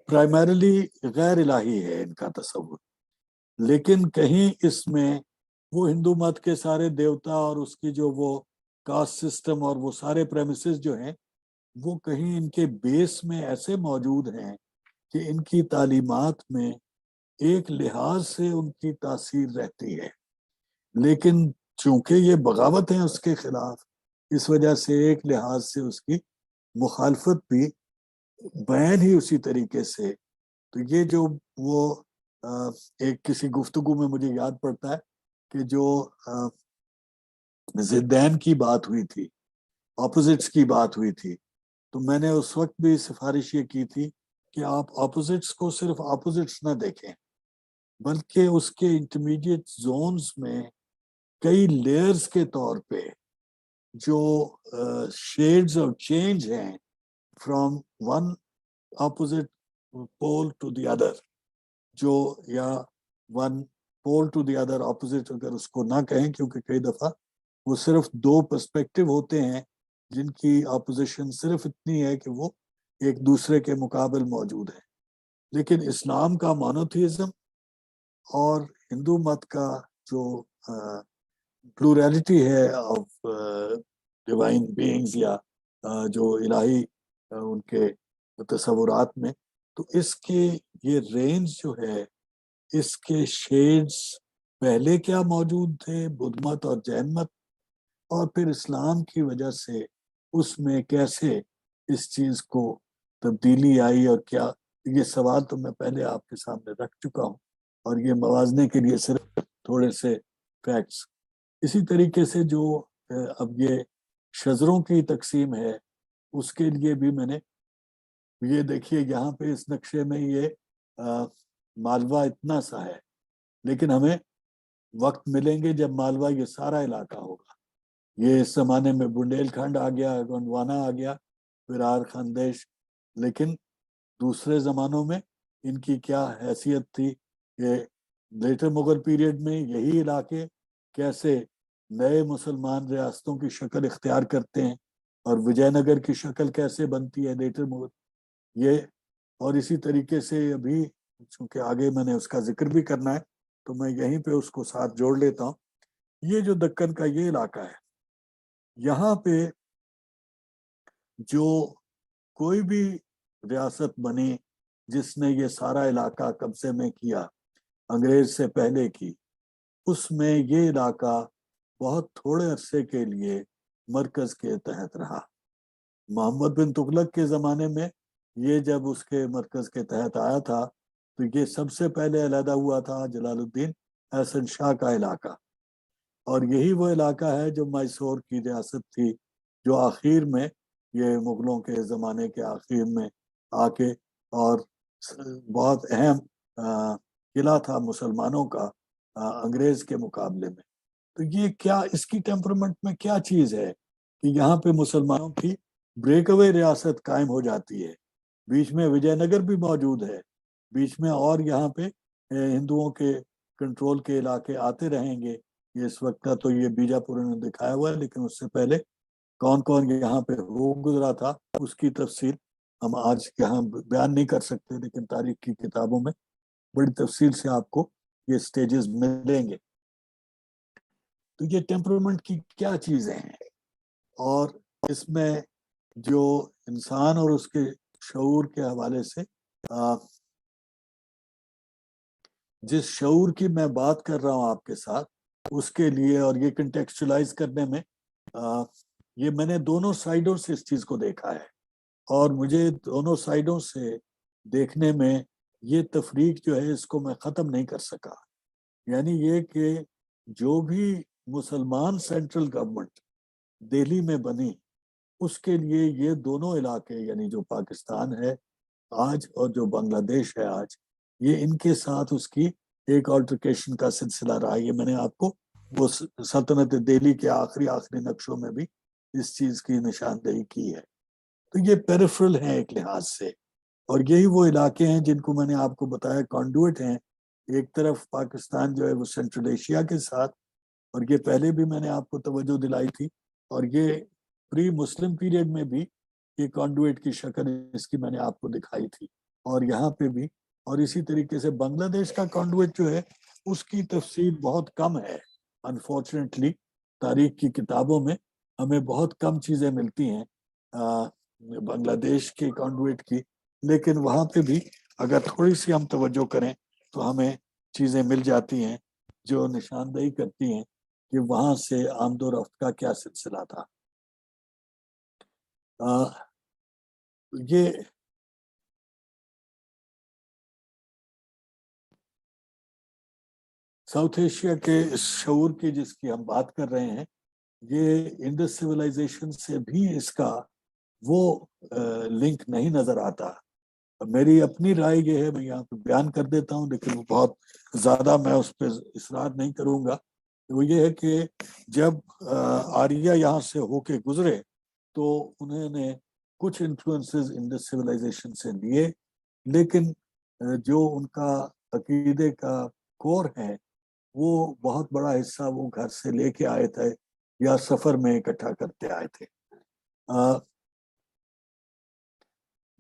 پرائمریلی غیر الہی ہے ان کا تصور، لیکن کہیں اس میں وہ ہندو مت کے سارے دیوتا اور اس کی جو وہ کاسٹ سسٹم اور وہ سارے پریمیسز جو ہیں وہ کہیں ان کے بیس میں ایسے موجود ہیں کہ ان کی تعلیمات میں ایک لحاظ سے ان کی تاثیر رہتی ہے، لیکن چونکہ یہ بغاوت ہیں اس کے خلاف، اس وجہ سے ایک لحاظ سے اس کی مخالفت بھی بیان ہی اسی طریقے سے. تو یہ جو وہ ایک کسی گفتگو میں مجھے یاد پڑتا ہے کہ جو ضدین کی بات ہوئی تھی، اپوزٹس کی بات ہوئی تھی، تو میں نے اس وقت بھی سفارش یہ کی تھی کہ آپ اپوزٹس کو صرف اپوزٹس نہ دیکھیں بلکہ اس کے انٹرمیڈیٹ زونز میں کئی لیئرز کے طور پہ جو شیڈز آف چینج ہیں from one opposite pole to the other, جو یا one pole to the other opposite اگر اس کو نہ کہیں کیونکہ کئی دفعہ وہ صرف 2 پرسپیکٹو ہوتے ہیں جن کی اپوزیشن صرف اتنی ہے کہ وہ ایک دوسرے کے مقابل موجود ہے. لیکن اسلام کا مونوتھیزم اور ہندو مت کا جو پلوریلٹی ہے آف ڈیوائن بینگز یا جو الہی ان کے تصورات میں، تو اس کے یہ رینج جو ہے، اس کے شیڈز پہلے کیا موجود تھے بدھ مت اور جین مت، اور پھر اسلام کی وجہ سے اس میں کیسے اس چیز کو تبدیلی آئی اور کیا، یہ سوال تو میں پہلے آپ کے سامنے رکھ چکا ہوں، اور یہ موازنے کے لیے صرف تھوڑے سے فیکٹس. اسی طریقے سے جو اب یہ شجروں کی تقسیم ہے، اس کے لیے بھی میں نے یہ دیکھیے یہاں پہ اس نقشے میں یہ مالوا اتنا سا ہے، لیکن ہمیں وقت ملیں گے جب مالوا یہ سارا علاقہ ہوگا. یہ اس زمانے میں بندیل کھنڈ آ گیا، گونڈوانا آ گیا، ویرار خاندیش، لیکن دوسرے زمانوں میں ان کی کیا حیثیت تھی کہ لیٹر مغل پیریڈ میں یہی علاقے کیسے نئے مسلمان ریاستوں کی شکل اختیار کرتے ہیں، اور وجے نگر کی شکل کیسے بنتی ہے لیٹر مغل یہ. اور اسی طریقے سے ابھی چونکہ آگے میں نے اس کا ذکر بھی کرنا ہے تو میں یہیں پہ اس کو ساتھ جوڑ لیتا ہوں. یہ جو دکن کا یہ علاقہ ہے، یہاں پہ جو کوئی بھی ریاست بنی جس نے یہ سارا علاقہ قبضے میں کیا انگریز سے پہلے کی، اس میں یہ علاقہ بہت تھوڑے عرصے کے لیے مرکز کے تحت رہا. محمد بن تغلق کے زمانے میں یہ جب اس کے مرکز کے تحت آیا تھا تو یہ سب سے پہلے علیحدہ ہوا تھا جلال الدین احسن شاہ کا علاقہ، اور یہی وہ علاقہ ہے جو میسور کی ریاست تھی، جو آخر میں یہ مغلوں کے زمانے کے آخر میں آ کے، اور بہت اہم قلعہ تھا مسلمانوں کا انگریز کے مقابلے میں. تو یہ کیا اس کی ٹیمپرمنٹ میں کیا چیز ہے کہ یہاں پہ مسلمانوں کی بریک اوے ریاست قائم ہو جاتی ہے، بیچ میں وجے نگر بھی موجود ہے، بیچ میں اور یہاں پہ ہندوؤں کے کنٹرول کے علاقے آتے رہیں گے. یہ اس وقت کا تو یہ بیجاپور نے دکھایا ہوا ہے، لیکن اس سے پہلے کون کون یہاں پہ ہو گزرا تھا اس کی تفصیل ہم آج یہاں بیان نہیں کر سکتے، لیکن تاریخ کی کتابوں میں بڑی تفصیل سے آپ کو یہ سٹیجز ملیں گے. تو یہ ٹیمپرمنٹ کی کیا چیزیں ہیں، اور اس میں جو انسان اور اس کے شعور کے حوالے سے جس شعور کی میں بات کر رہا ہوں آپ کے ساتھ، اس کے لیے اور یہ کنٹیکسچلائز کرنے میں یہ میں نے دونوں سائیڈوں سے اس چیز کو دیکھا ہے، اور مجھے دونوں سائیڈوں سے دیکھنے میں یہ تفریق جو ہے اس کو میں ختم نہیں کر سکا. یعنی یہ کہ جو بھی مسلمان سینٹرل گورنمنٹ دہلی میں بنی، اس کے لیے یہ دونوں علاقے یعنی جو پاکستان ہے آج اور جو بنگلہ دیش ہے آج، یہ ان کے ساتھ اس کی ایک آلٹرکیشن کا سلسلہ رہا. یہ میں نے آپ کو وہ سلطنت دہلی کے آخری نقشوں میں بھی اس چیز کی نشاندہی کی ہے. تو یہ پیریفرل ہیں ایک لحاظ سے، اور یہی وہ علاقے ہیں جن کو میں نے آپ کو بتایا کانڈوئٹ ہیں. ایک طرف پاکستان جو ہے وہ سینٹرل ایشیا کے ساتھ، اور یہ پہلے بھی میں نے آپ کو توجہ دلائی تھی، اور یہ پری مسلم پیریڈ میں بھی یہ کانڈوئٹ کی شکل اس کی میں نے آپ کو دکھائی تھی، اور یہاں پہ بھی. اور اسی طریقے سے بنگلہ دیش کا کانڈوئٹ جو ہے اس کی تفصیل بہت کم ہے. انفارچونیٹلی تاریخ کی کتابوں میں ہمیں بہت کم چیزیں ملتی ہیں بنگلہ دیش کے کانڈوئٹ کی، لیکن وہاں پہ بھی اگر تھوڑی سی ہم توجہ کریں تو ہمیں چیزیں مل جاتی ہیں جو نشاندہی کرتی ہیں کہ وہاں سے آمد و رفت کا کیا سلسلہ تھا. یہ ساؤتھ ایشیا کے شعور کی جس کی ہم بات کر رہے ہیں، یہ انڈس سویلائزیشن سے بھی اس کا وہ لنک نہیں نظر آتا. میری اپنی رائے یہ ہے، میں یہاں پہ بیان کر دیتا ہوں لیکن وہ بہت زیادہ میں اس پہ اصرار نہیں کروں گا. وہ یہ ہے کہ جب آریہ یہاں سے ہو کے گزرے تو انہوں نے کچھ انفلوئنسز انڈس سویلائزیشن سے لیے، لیکن جو ان کا عقیدے کا کور ہے وہ بہت بڑا حصہ وہ گھر سے لے کے آئے تھے یا سفر میں اکٹھا کرتے آئے تھے.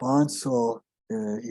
500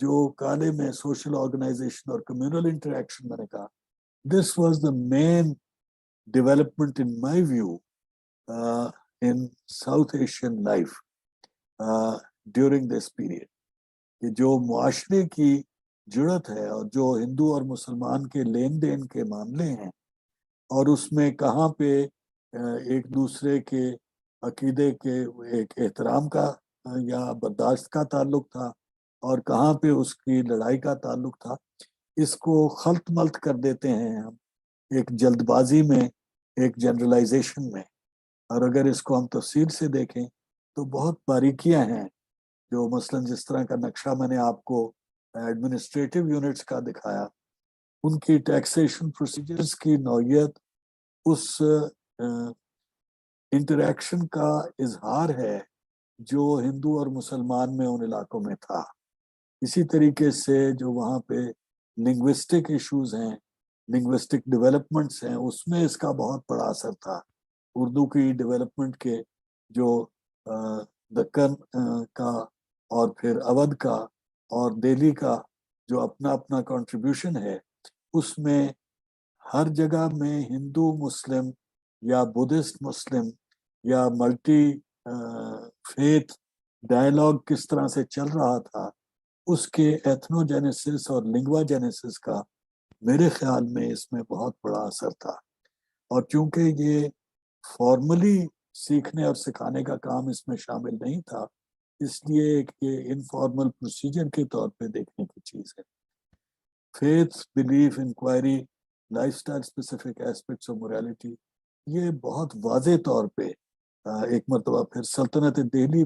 جو کالے میں سوشل آرگنائزیشن اور کمیونل انٹریکشن میں نے کہا, this was the main development in my view in South Asian life during this period, کہ جو معاشرے کی جڑت ہے اور جو ہندو اور مسلمان کے لین دین کے معاملے ہیں, اور اس میں کہاں پہ ایک دوسرے کے عقیدے کے ایک احترام کا یا برداشت کا تعلق تھا, اور کہاں پہ اس کی لڑائی کا تعلق تھا, اس کو خلط ملط کر دیتے ہیں ہم ایک جلد بازی میں, ایک جنرلائزیشن میں. اور اگر اس کو ہم تفصیل سے دیکھیں تو بہت باریکیاں ہیں, جو مثلا جس طرح کا نقشہ میں نے آپ کو ایڈمنسٹریٹو یونٹس کا دکھایا, ان کی ٹیکسیشن پروسیجرز کی نوعیت اس انٹریکشن کا اظہار ہے جو ہندو اور مسلمان میں ان علاقوں میں تھا. اسی طریقے سے جو وہاں پہ لنگوسٹک ایشوز ہیں, لنگوسٹک ڈیولپمنٹس ہیں, اس میں اس کا بہت بڑا اثر تھا. اردو کی ڈیولپمنٹ کے جو دکن کا اور پھر اودھ کا اور دہلی کا جو اپنا اپنا کنٹریبیوشن ہے, اس میں ہر جگہ میں ہندو مسلم یا بدھسٹ مسلم یا ملٹی فیتھ ڈائلاگ کس طرح سے چل رہا تھا, اس کے ایتھنوجینیسس اور لنگوا جینیسس کا میرے خیال میں اس میں بہت بڑا اثر تھا. اور چونکہ یہ فارملی سیکھنے اور سکھانے کا کام اس میں شامل نہیں تھا, اس لیے یہ انفارمل پروسیجر کے طور پہ دیکھنے کی چیز ہے. Faith, belief, inquiry, lifestyle specific aspects of morality, یہ بہت واضح طور پہ ایک مرتبہ پھر سلطنت دہلی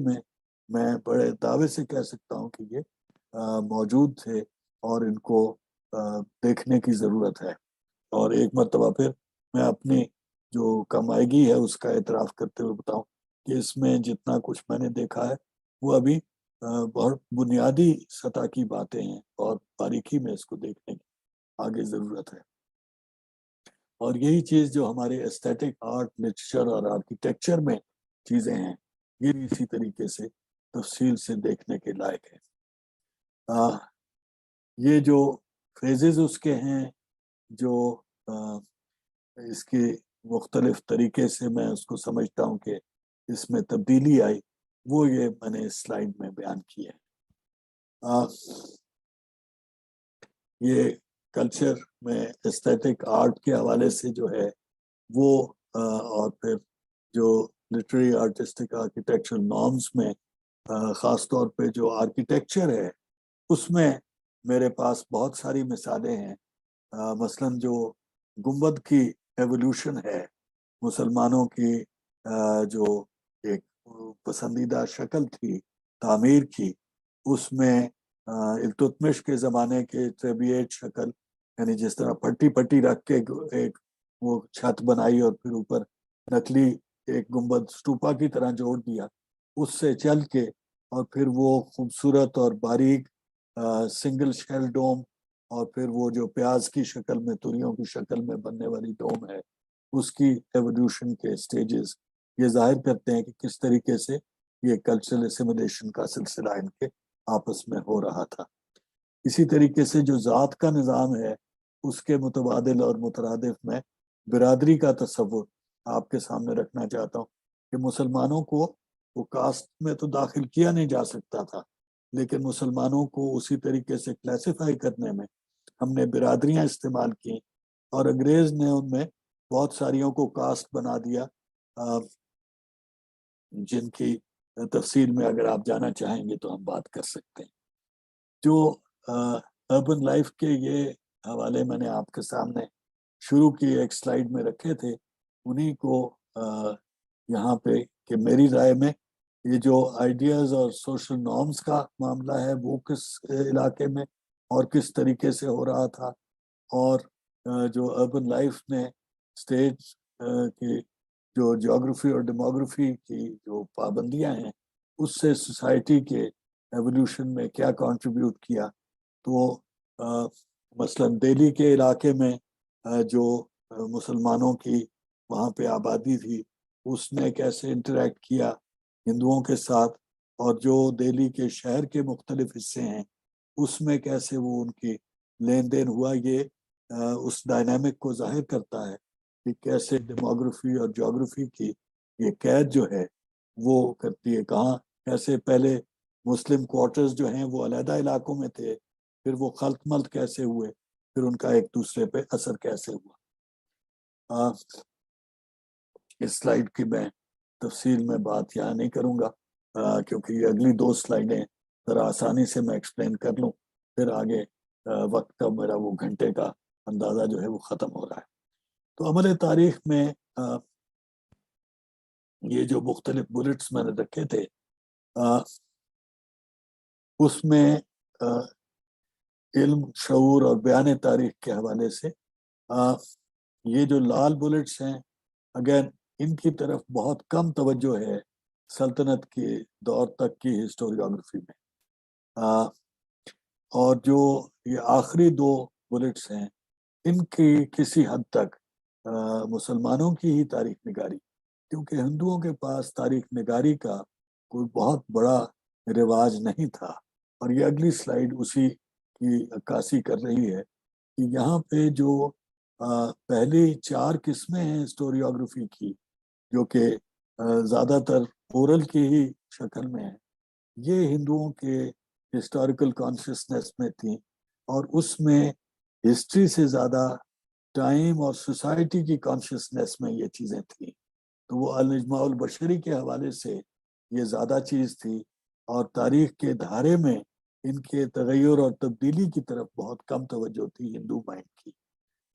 میں بڑے دعوے سے کہہ سکتا ہوں کہ یہ موجود تھے, اور ان کو دیکھنے کی ضرورت ہے. اور ایک مرتبہ پھر میں اپنی جو کمائیگی ہے اس کا اعتراف کرتے ہوئے بتاؤں کہ اس میں جتنا کچھ میں نے دیکھا ہے وہ ابھی بہت بنیادی سطح کی باتیں ہیں, اور باریکی میں اس کو دیکھنے کی آگے ضرورت ہے. اور یہی چیز جو ہمارے ایستھیٹک آرٹ, لٹریچر اور آرکیٹیکچر میں چیزیں ہیں, یہ بھی اسی طریقے سے تفصیل سے دیکھنے کے لائق ہے. یہ جو فیزز اس کے ہیں, جو اس کی مختلف طریقے سے میں اس کو سمجھتا ہوں کہ اس میں تبدیلی آئی, وہ یہ میں نے اس سلائیڈ میں بیان کی ہے. یہ کلچر میں ایستھیٹک آرٹ کے حوالے سے جو ہے وہ, اور پھر جو لٹری آرٹسٹک آرکیٹیکچرل نارمز میں خاص طور پہ جو آرکیٹیکچر ہے اس میں میرے پاس بہت ساری مثالیں ہیں. مثلا جو گنبد کی ایولیوشن ہے, مسلمانوں کی جو ایک پسندیدہ شکل تھی تعمیر کی, اس میں التتمش کے زمانے کے ٹریبیٹ شکل, یعنی جس طرح پٹی پٹی رکھ کے ایک وہ چھت بنائی اور پھر اوپر نکلی ایک گنبد سٹوپا کی طرح جوڑ دیا, اس سے چل کے اور پھر وہ خوبصورت اور باریک سنگل شیل ڈوم, اور پھر وہ جو پیاز کی شکل میں, توریوں کی شکل میں بننے والی ڈوم ہے, اس کی ایولیوشن کے سٹیجز یہ ظاہر کرتے ہیں کہ کس طریقے سے یہ کلچرل اسیمیلیشن کا سلسلہ ان کے آپس میں ہو رہا تھا. اسی طریقے سے جو ذات کا نظام ہے اس کے متبادل اور مترادف میں برادری کا تصور آپ کے سامنے رکھنا چاہتا ہوں کہ مسلمانوں کو وہ کاسٹ میں تو داخل کیا نہیں جا سکتا تھا, لیکن مسلمانوں کو اسی طریقے سے کلاسیفائی کرنے میں ہم نے برادریاں استعمال کی, اور انگریز نے ان میں بہت ساریوں کو کاسٹ بنا دیا, جن کی تفصیل میں اگر آپ جانا چاہیں گے تو ہم بات کر سکتے ہیں. جو اربن لائف کے یہ حوالے میں نے آپ کے سامنے شروع کی ایک سلائیڈ میں رکھے تھے, انہی کو یہاں پہ کہ میری رائے میں یہ جو آئیڈیاز اور سوشل نارمز کا معاملہ ہے وہ کس علاقے میں اور کس طریقے سے ہو رہا تھا, اور جو اربن لائف نے اسٹیج کی جو جیوگرافی اور ڈیموگرافی کی جو پابندیاں ہیں اس سے سوسائٹی کے ایولیوشن میں کیا کنٹریبیوٹ کیا. تو مثلا دہلی کے علاقے میں جو مسلمانوں کی وہاں پہ آبادی تھی اس نے کیسے انٹریکٹ کیا ہندوؤں کے ساتھ, اور جو دہلی کے شہر کے مختلف حصے ہیں اس میں کیسے وہ ان کی لین دین ہوا، یہ اس ڈائنامک کو ظاہر کرتا ہے کہ کیسے ڈیموگرافی اور جیوگرافی کی یہ قید جو ہے وہ کرتی ہے. کہاں کیسے پہلے مسلم کوارٹرز جو ہیں وہ علیحدہ علاقوں میں تھے، پھر وہ خلط ملط کیسے ہوئے، پھر ان کا ایک دوسرے پہ اثر کیسے ہوا. اس سلائیڈ کی میں تفصیل میں بات یہاں نہیں کروں گا کیونکہ یہ اگلی 2 سلائیڈیں ذرا آسانی سے میں ایکسپلین کر لوں، پھر آگے وقت کا میرا وہ گھنٹے کا اندازہ جو ہے وہ ختم ہو رہا ہے. تو عمل تاریخ میں یہ جو مختلف بلٹس میں نے رکھے تھے اس میں علم، شعور اور بیان تاریخ کے حوالے سے یہ جو لال بلٹس ہیں اگین ان کی طرف بہت کم توجہ ہے سلطنت کے دور تک کی ہسٹوریوگرافی میں. اور جو یہ آخری 2 بلٹس ہیں ان کی کسی حد تک مسلمانوں کی ہی تاریخ نگاری، کیونکہ ہندوؤں کے پاس تاریخ نگاری کا کوئی بہت بڑا رواج نہیں تھا. اور یہ اگلی سلائیڈ اسی کی عکاسی کر رہی ہے کہ یہاں پہ جو پہلی 4 قسمیں ہیں ہسٹوریوگرافی کی جو کہ زیادہ تر اورل کی ہی شکل میں ہیں، یہ ہندوؤں کے ہسٹوریکل کانشسنس میں تھیں اور اس میں ہسٹری سے زیادہ ٹائم اور سوسائٹی کی کانشسنس میں یہ چیزیں تھیں. تو وہ الاجماع البشری کے حوالے سے یہ زیادہ چیز تھی اور تاریخ کے دھارے میں ان کے تغیر اور تبدیلی کی طرف بہت کم توجہ تھی ہندو مائنڈ کی.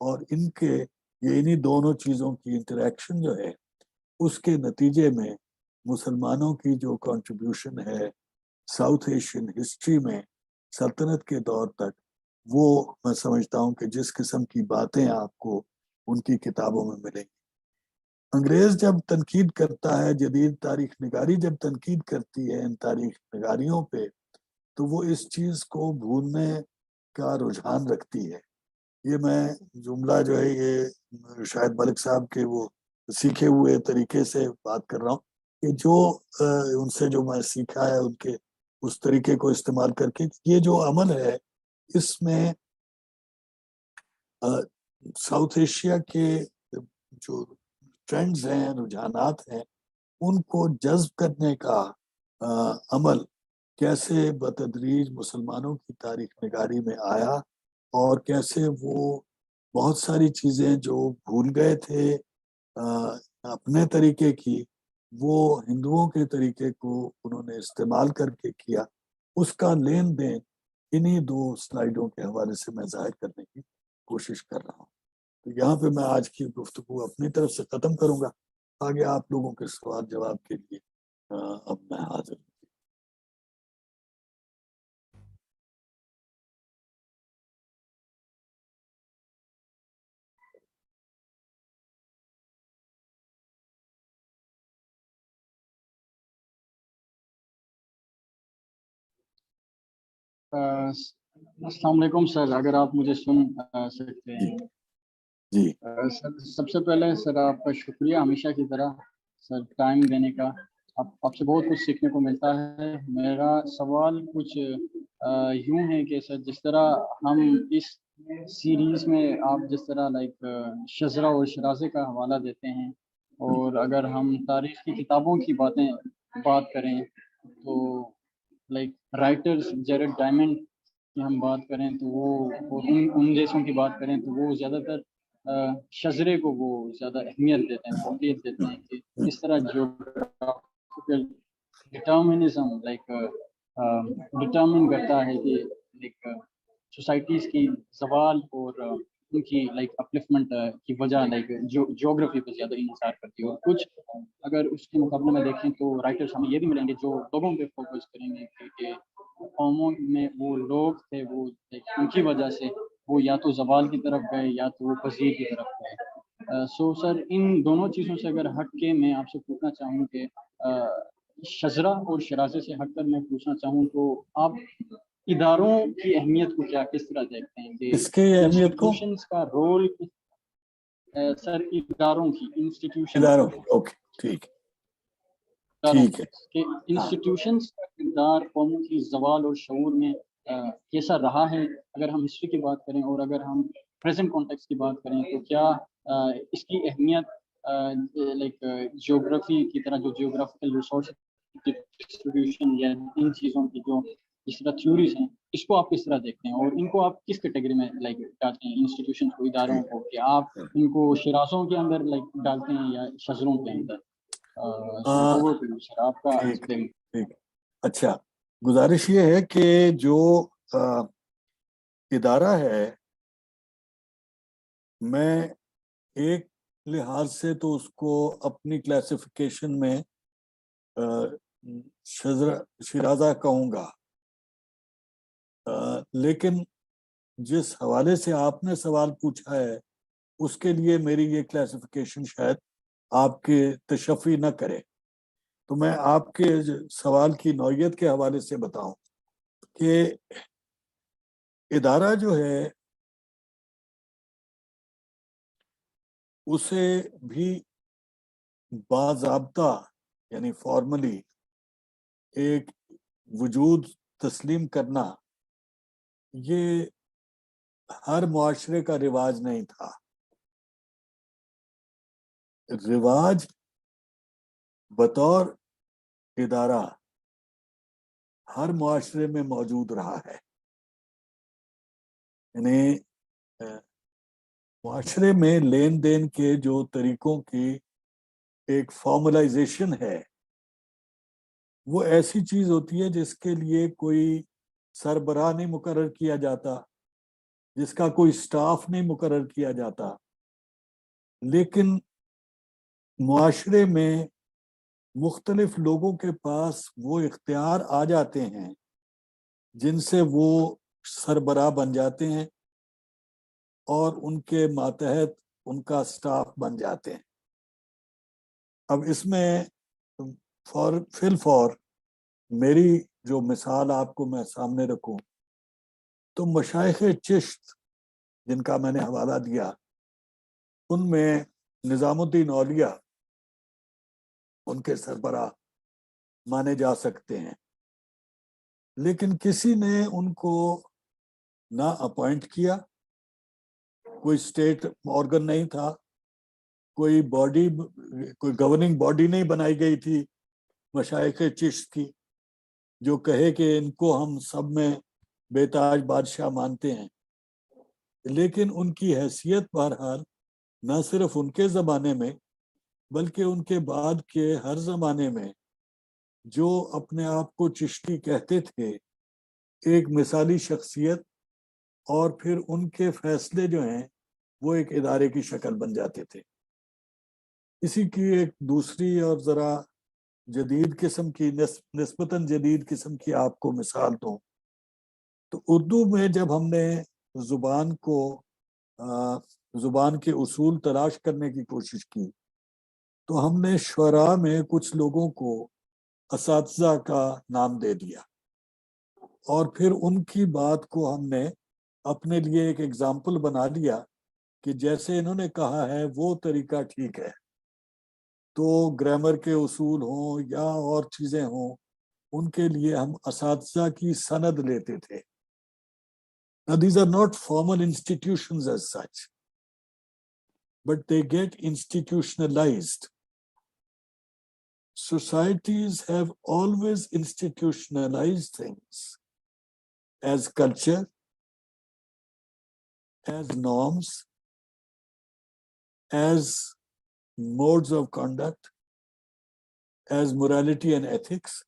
اور ان کے یہ انہی دونوں چیزوں کی انٹریکشن جو ہے اس کے نتیجے میں مسلمانوں کی جو کنٹریبیوشن ہے ساؤتھ ایشین ہسٹری میں سلطنت کے دور تک، وہ میں سمجھتا ہوں کہ جس قسم کی باتیں آپ کو ان کی کتابوں میں ملیں گی. انگریز جب تنقید کرتا ہے، جدید تاریخ نگاری جب تنقید کرتی ہے ان تاریخ نگاریوں پہ، تو وہ اس چیز کو بھولنے کا رجحان رکھتی ہے. یہ میں جملہ جو ہے یہ شاید ملک صاحب کے وہ سیکھے ہوئے طریقے سے بات کر رہا ہوں کہ جو ان سے جو میں سیکھا ہے ان کے اس طریقے کو استعمال کر کے، یہ جو عمل ہے اس میں ساؤتھ ایشیا کے جو ٹرینڈز ہیں، رجحانات ہیں، ان کو جذب کرنے کا عمل کیسے بتدریج مسلمانوں کی تاریخ نگاری میں آیا اور کیسے وہ بہت ساری چیزیں جو بھول گئے تھے اپنے طریقے کی، وہ ہندوؤں کے طریقے کو انہوں نے استعمال کر کے کیا، اس کا لین دین انہی 2 سلائیڈوں کے حوالے سے میں ظاہر کرنے کی کوشش کر رہا ہوں. تو یہاں پہ میں آج کی گفتگو اپنی طرف سے ختم کروں گا. آگے آپ لوگوں کے سوال جواب کے لیے اب میں حاضر ہوں. السلام علیکم سر، اگر آپ مجھے سن سکتے ہیں. جی سر سب سے پہلے سر آپ کا شکریہ ہمیشہ کی طرح سر ٹائم دینے کا. آپ سے بہت کچھ سیکھنے کو ملتا ہے. میرا سوال کچھ یوں ہے کہ سر جس طرح ہم اس سیریز میں آپ جس طرح لائک شزرہ اور شرازے کا حوالہ دیتے ہیں، اور اگر ہم تاریخ کی کتابوں کی بات کریں تو لائک رائٹرز جیرڈ ڈائمنڈ کی ہم بات کریں تو وہ ان جیسوں کی بات کریں تو وہ زیادہ تر شزرے کو وہ زیادہ اہمیت دیتے ہیں، فوقیت دیتے ہیں کہ اس طرح جیوگرافیکل ڈٹرمنزم لائک ڈٹرمن کرتا ہے کہ لائک سوسائٹیز کی زوال اور ان کی لائک اپلفمنٹ کی وجہ لائک جیوگرافی پہ زیادہ انحصار کرتی ہے. اور کچھ اگر اس کے مقابلے میں دیکھیں تو رائٹرس ہمیں یہ بھی ملیں گے جو لوگوں پہ فوکس کریں گے کہ قوموں میں وہ لوگ تھے، وہ ان کی وجہ سے وہ یا تو زوال کی طرف گئے یا تو وہ پذیر کی طرف گئے. سو سر ان دونوں چیزوں سے اگر ہٹ کے میں آپ سے پوچھنا چاہوں کہ شزرہ اور شرازے سے ہٹ کر میں پوچھنا چاہوں تو آپ اداروں کی اہمیت کو کس طرح دیکھتے ہیں کہ اس کے اہمیت کو انسٹیٹیوشنز کا رول سر اداروں کی اداروں اوکے ٹھیک ہے کہ انسٹیٹیوشنز کا کردار قوموں کی زوال اور شعور میں کیسا رہا ہے اگر ہم ہسٹری کی بات کریں, اور اگر ہم پریزنٹ کانٹیکس کی بات کریں تو کیا اس کی اہمیت لائک جیوگرافی کی طرح, جو جیوگرافیکل ریسورس ڈسٹریبیوشن یا ان چیزوں کی جو جس طرح تھیوریز ہیں, اس کو آپ کس طرح دیکھتے ہیں, اور ان کو آپ کس کیٹیگری میں لائک ڈالتے ہیں, انسٹیٹیوشن کو, اداروں کو, کہ آپ ان کو شراسوں کے اندر لائک ڈالتے ہیں یا شجروں کے اندر؟ آپ کا ٹھیک ٹھیک. اچھا, گزارش یہ ہے کہ جو ادارہ ہے, میں ایک لحاظ سے تو اس کو اپنی کلاسیفیکیشن میں شیرازہ کہوں گا, لیکن جس حوالے سے آپ نے سوال پوچھا ہے اس کے لیے میری یہ کلاسیفیکیشن شاید آپ کے تشفی نہ کرے, تو میں آپ کے سوال کی نوعیت کے حوالے سے بتاؤں کہ ادارہ جو ہے اسے بھی باضابطہ یعنی فارملی ایک وجود تسلیم کرنا یہ ہر معاشرے کا رواج نہیں تھا. رواج بطور ادارہ ہر معاشرے میں موجود رہا ہے, یعنی معاشرے میں لین دین کے جو طریقوں کی ایک فارملائزیشن ہے, وہ ایسی چیز ہوتی ہے جس کے لیے کوئی سربراہ نہیں مقرر کیا جاتا, جس کا کوئی سٹاف نہیں مقرر کیا جاتا, لیکن معاشرے میں مختلف لوگوں کے پاس وہ اختیار آ جاتے ہیں جن سے وہ سربراہ بن جاتے ہیں اور ان کے ماتحت ان کا سٹاف بن جاتے ہیں. اب اس میں فی الفور میری جو مثال آپ کو میں سامنے رکھوں تو مشائخ چشت جن کا میں نے حوالہ دیا, ان میں نظام الدین اولیاء ان کے سربراہ مانے جا سکتے ہیں, لیکن کسی نے ان کو نہ اپوائنٹ کیا, کوئی اسٹیٹ آرگن نہیں تھا, کوئی باڈی, کوئی گورننگ باڈی نہیں بنائی گئی تھی مشائخ چشت کی جو کہے کہ ان کو ہم سب میں بے تاج بادشاہ مانتے ہیں. لیکن ان کی حیثیت بہرحال نہ صرف ان کے زمانے میں بلکہ ان کے بعد کے ہر زمانے میں جو اپنے آپ کو چشتی کہتے تھے, ایک مثالی شخصیت, اور پھر ان کے فیصلے جو ہیں وہ ایک ادارے کی شکل بن جاتے تھے. اسی کی ایک دوسری اور ذرا جدید قسم کی, نسبتاً جدید قسم کی آپ کو مثال دوں تو اردو میں جب ہم نے زبان کو زبان کے اصول تلاش کرنے کی کوشش کی تو ہم نے شعراء میں کچھ لوگوں کو اساتذہ کا نام دے دیا, اور پھر ان کی بات کو ہم نے اپنے لیے ایک ایگزامپل بنا لیا کہ جیسے انہوں نے کہا ہے وہ طریقہ ٹھیک ہے. تو گرامر کے اصول ہوں یا اور چیزیں ہوں, ان کے لیے ہم اساتذہ کی سند لیتے تھے. Now these are not formal institutions as such, but they get institutionalized. Societies have always institutionalized things as culture, as norms, as modes of conduct, as morality and ethics.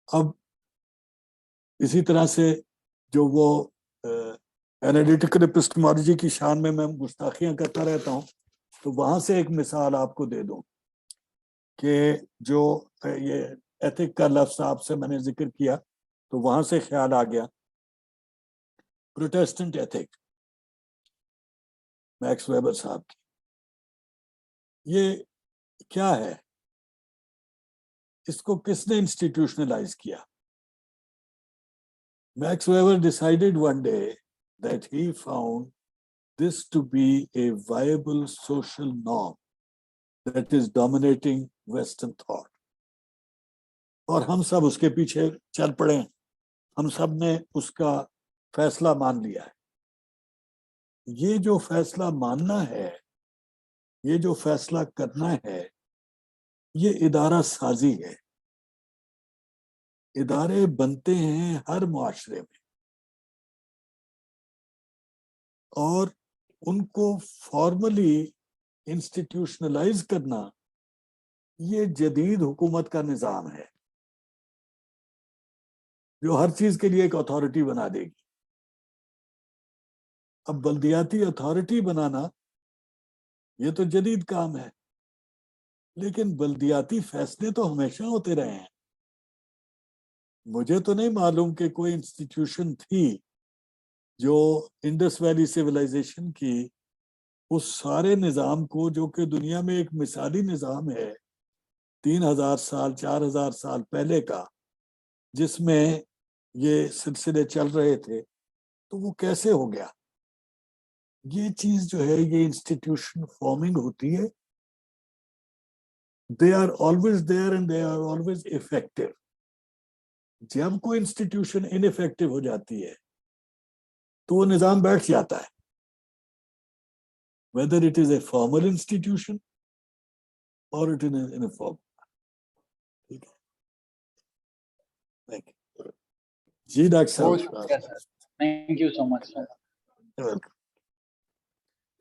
اب اسی طرح سے جو وہ انالیٹیکل ایپسٹمالوجی کی شان میں گستاخیاں کرتا رہتا ہوں, تو وہاں سے ایک مثال آپ کو دے دوں کہ جو یہ ایتھک کا لفظ آپ سے میں نے ذکر کیا تو وہاں سے خیال آ گیا پروٹیسٹنٹ ایتھک میکس ویبر صاحب کی. یہ کیا ہے, اس کو کس نے انسٹیٹیوشنلائز کیا؟ Max Weber decided one day that he found this to be a viable social norm that is dominating Western thought. اور ہم سب اس کے پیچھے چل پڑے ہیں. ہم سب نے اس کا فیصلہ مان لیا ہے. یہ جو فیصلہ ماننا ہے، یہ جو فیصلہ کرنا ہے، یہ ادارہ سازی ہے. ادارے بنتے ہیں ہر معاشرے میں، اور ان کو فارملی انسٹیٹیوشنلائز کرنا یہ جدید حکومت کا نظام ہے جو ہر چیز کے لیے ایک اتھارٹی بنا دے گی. اب بلدیاتی اتھارٹی بنانا یہ تو جدید کام ہے، لیکن بلدیاتی فیصلے تو ہمیشہ ہوتے رہے ہیں. مجھے تو نہیں معلوم کہ کوئی انسٹیٹیوشن تھی جو انڈس ویلی سیولائزیشن کی اس سارے نظام کو، جو کہ دنیا میں ایک مثالی نظام ہے 3000 سال 4000 سال پہلے کا، جس میں یہ سلسلے چل رہے تھے، تو وہ کیسے ہو گیا؟ یہ چیز جو ہے، یہ انسٹیٹیوشن فارمنگ ہوتی ہے. they are always there and they are always effective. جب کوئی انسٹیٹیوشن ineffective ہو جاتی ہے تو وہ نظام بیٹھ جاتا ہے. whether it is a formal institution or it is an informal. ٹھیک ہے. Thank you. جی ڈاکٹر بہت صاحب. شکریہ sir. Thank you so much sir. Welcome.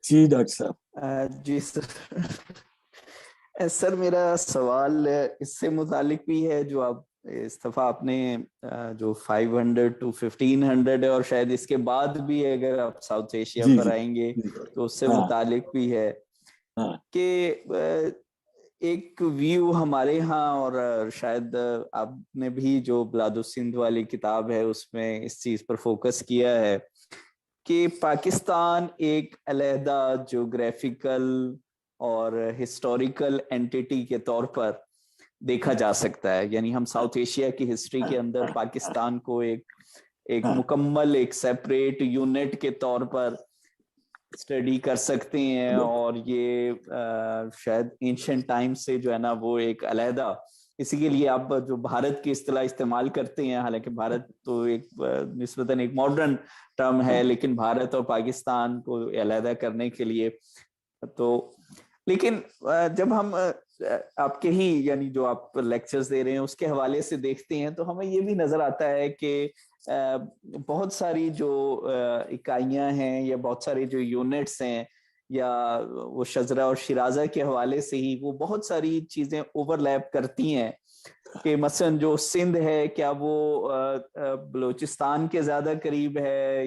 جی ڈاکٹر صاحب. جی سر. سر میرا سوال اس سے متعلق بھی ہے جو آپ اس دفعہ آپ نے جو 500 to 1500 ہے، اور شاید اس کے بعد بھی اگر آپ ساؤتھ ایشیا پر آئیں گے تو اس سے متعلق بھی ہے کہ ایک ویو ہمارے ہاں، اور شاید آپ نے بھی جو بلاد السندھ والی کتاب ہے اس میں اس چیز پر فوکس کیا ہے کہ پاکستان ایک علیحدہ جیوگرافیکل اور ہسٹوریکل اینٹیٹی کے طور پر دیکھا جا سکتا ہے. یعنی ہم ساؤتھ ایشیا کی ہسٹری کے اندر پاکستان کو ایک مکمل ایک سیپریٹ یونٹ کے طور پر اسٹڈی کر سکتے ہیں، اور یہ شاید اینشنٹ ٹائم سے جو ہے نا وہ ایک علیحدہ، اسی کے لیے آپ جو بھارت کی اصطلاح استعمال کرتے ہیں، حالانکہ بھارت تو ایک نسبتاً ایک ماڈرن ٹرم ہے، لیکن بھارت اور پاکستان کو علیحدہ کرنے کے لیے تو، لیکن جب ہم آپ کے ہی یعنی جو آپ لیکچرز دے رہے ہیں اس کے حوالے سے دیکھتے ہیں تو ہمیں یہ بھی نظر آتا ہے کہ بہت ساری جو اکائیاں ہیں یا بہت ساری جو یونٹس ہیں، یا وہ شزرہ اور شیرازہ کے حوالے سے ہی وہ بہت ساری چیزیں اوور لیپ کرتی ہیں. کہ مثلا جو سندھ ہے کیا وہ بلوچستان کے زیادہ قریب ہے،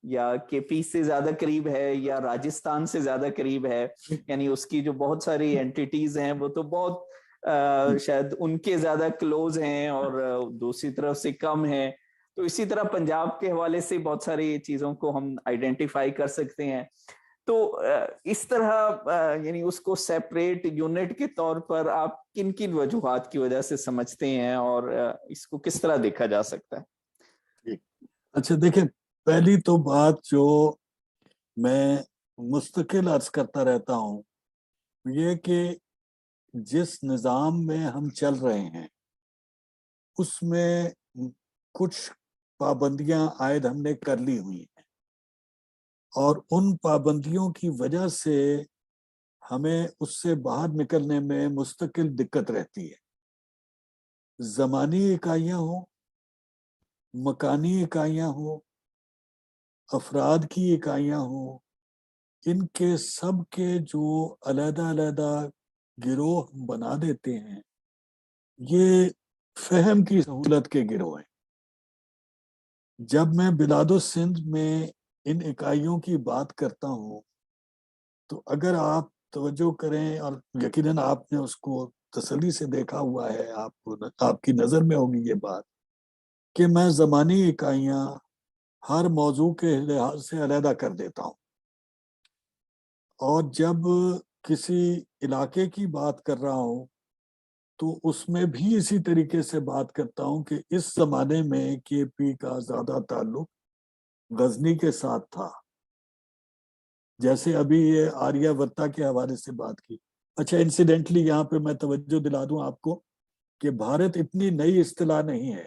یا کے پی سے زیادہ قریب ہے، یا راجستھان سے زیادہ قریب ہے. یعنی اس کی جو بہت ساری اینٹیٹیز ہیں وہ تو بہت شاید ان کے زیادہ کلوز ہیں اور دوسری طرف سے کم ہیں. تو اسی طرح پنجاب کے حوالے سے بہت ساری چیزوں کو ہم آئیڈینٹیفائی کر سکتے ہیں. تو اس طرح یعنی اس کو سیپریٹ یونٹ کے طور پر آپ کن کن وجوہات کی وجہ سے سمجھتے ہیں، اور اس کو کس طرح دیکھا جا سکتا ہے؟ اچھا دیکھیں، پہلی تو بات جو میں مستقل عرض کرتا رہتا ہوں یہ کہ جس نظام میں ہم چل رہے ہیں اس میں کچھ پابندیاں عائد ہم نے کر لی ہوئی ہیں، اور ان پابندیوں کی وجہ سے ہمیں اس سے باہر نکلنے میں مستقل دقت رہتی ہے. زمانی اکائیاں ہوں، مکانی اکائیاں ہوں، افراد کی اکائیاں ہوں، ان کے سب کے جو علیحدہ علیحدہ گروہ بنا دیتے ہیں، یہ فہم کی سہولت کے گروہ ہیں. جب میں بلاد السندھ میں ان اکائیوں کی بات کرتا ہوں تو اگر آپ توجہ کریں، اور یقیناً آپ نے اس کو تسلی سے دیکھا ہوا ہے، آپ کی نظر میں ہوگی یہ بات کہ میں زمانی اکائیاں ہر موضوع کے لحاظ سے علیحدہ کر دیتا ہوں، اور جب کسی علاقے کی بات کر رہا ہوں تو اس میں بھی اسی طریقے سے بات کرتا ہوں کہ اس زمانے میں کے پی کا زیادہ تعلق غزنی کے ساتھ تھا، جیسے ابھی یہ آریہ ورتا کے حوالے سے بات کی. اچھا انسیڈنٹلی یہاں پہ میں توجہ دلا دوں آپ کو کہ بھارت اتنی نئی اصطلاح نہیں ہے.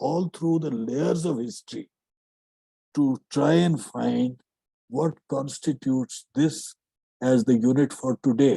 all through the layers of history to try and find what constitutes this as the unit for today.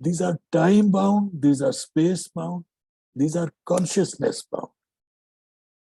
these are time bound, these are space bound, these are consciousness bound.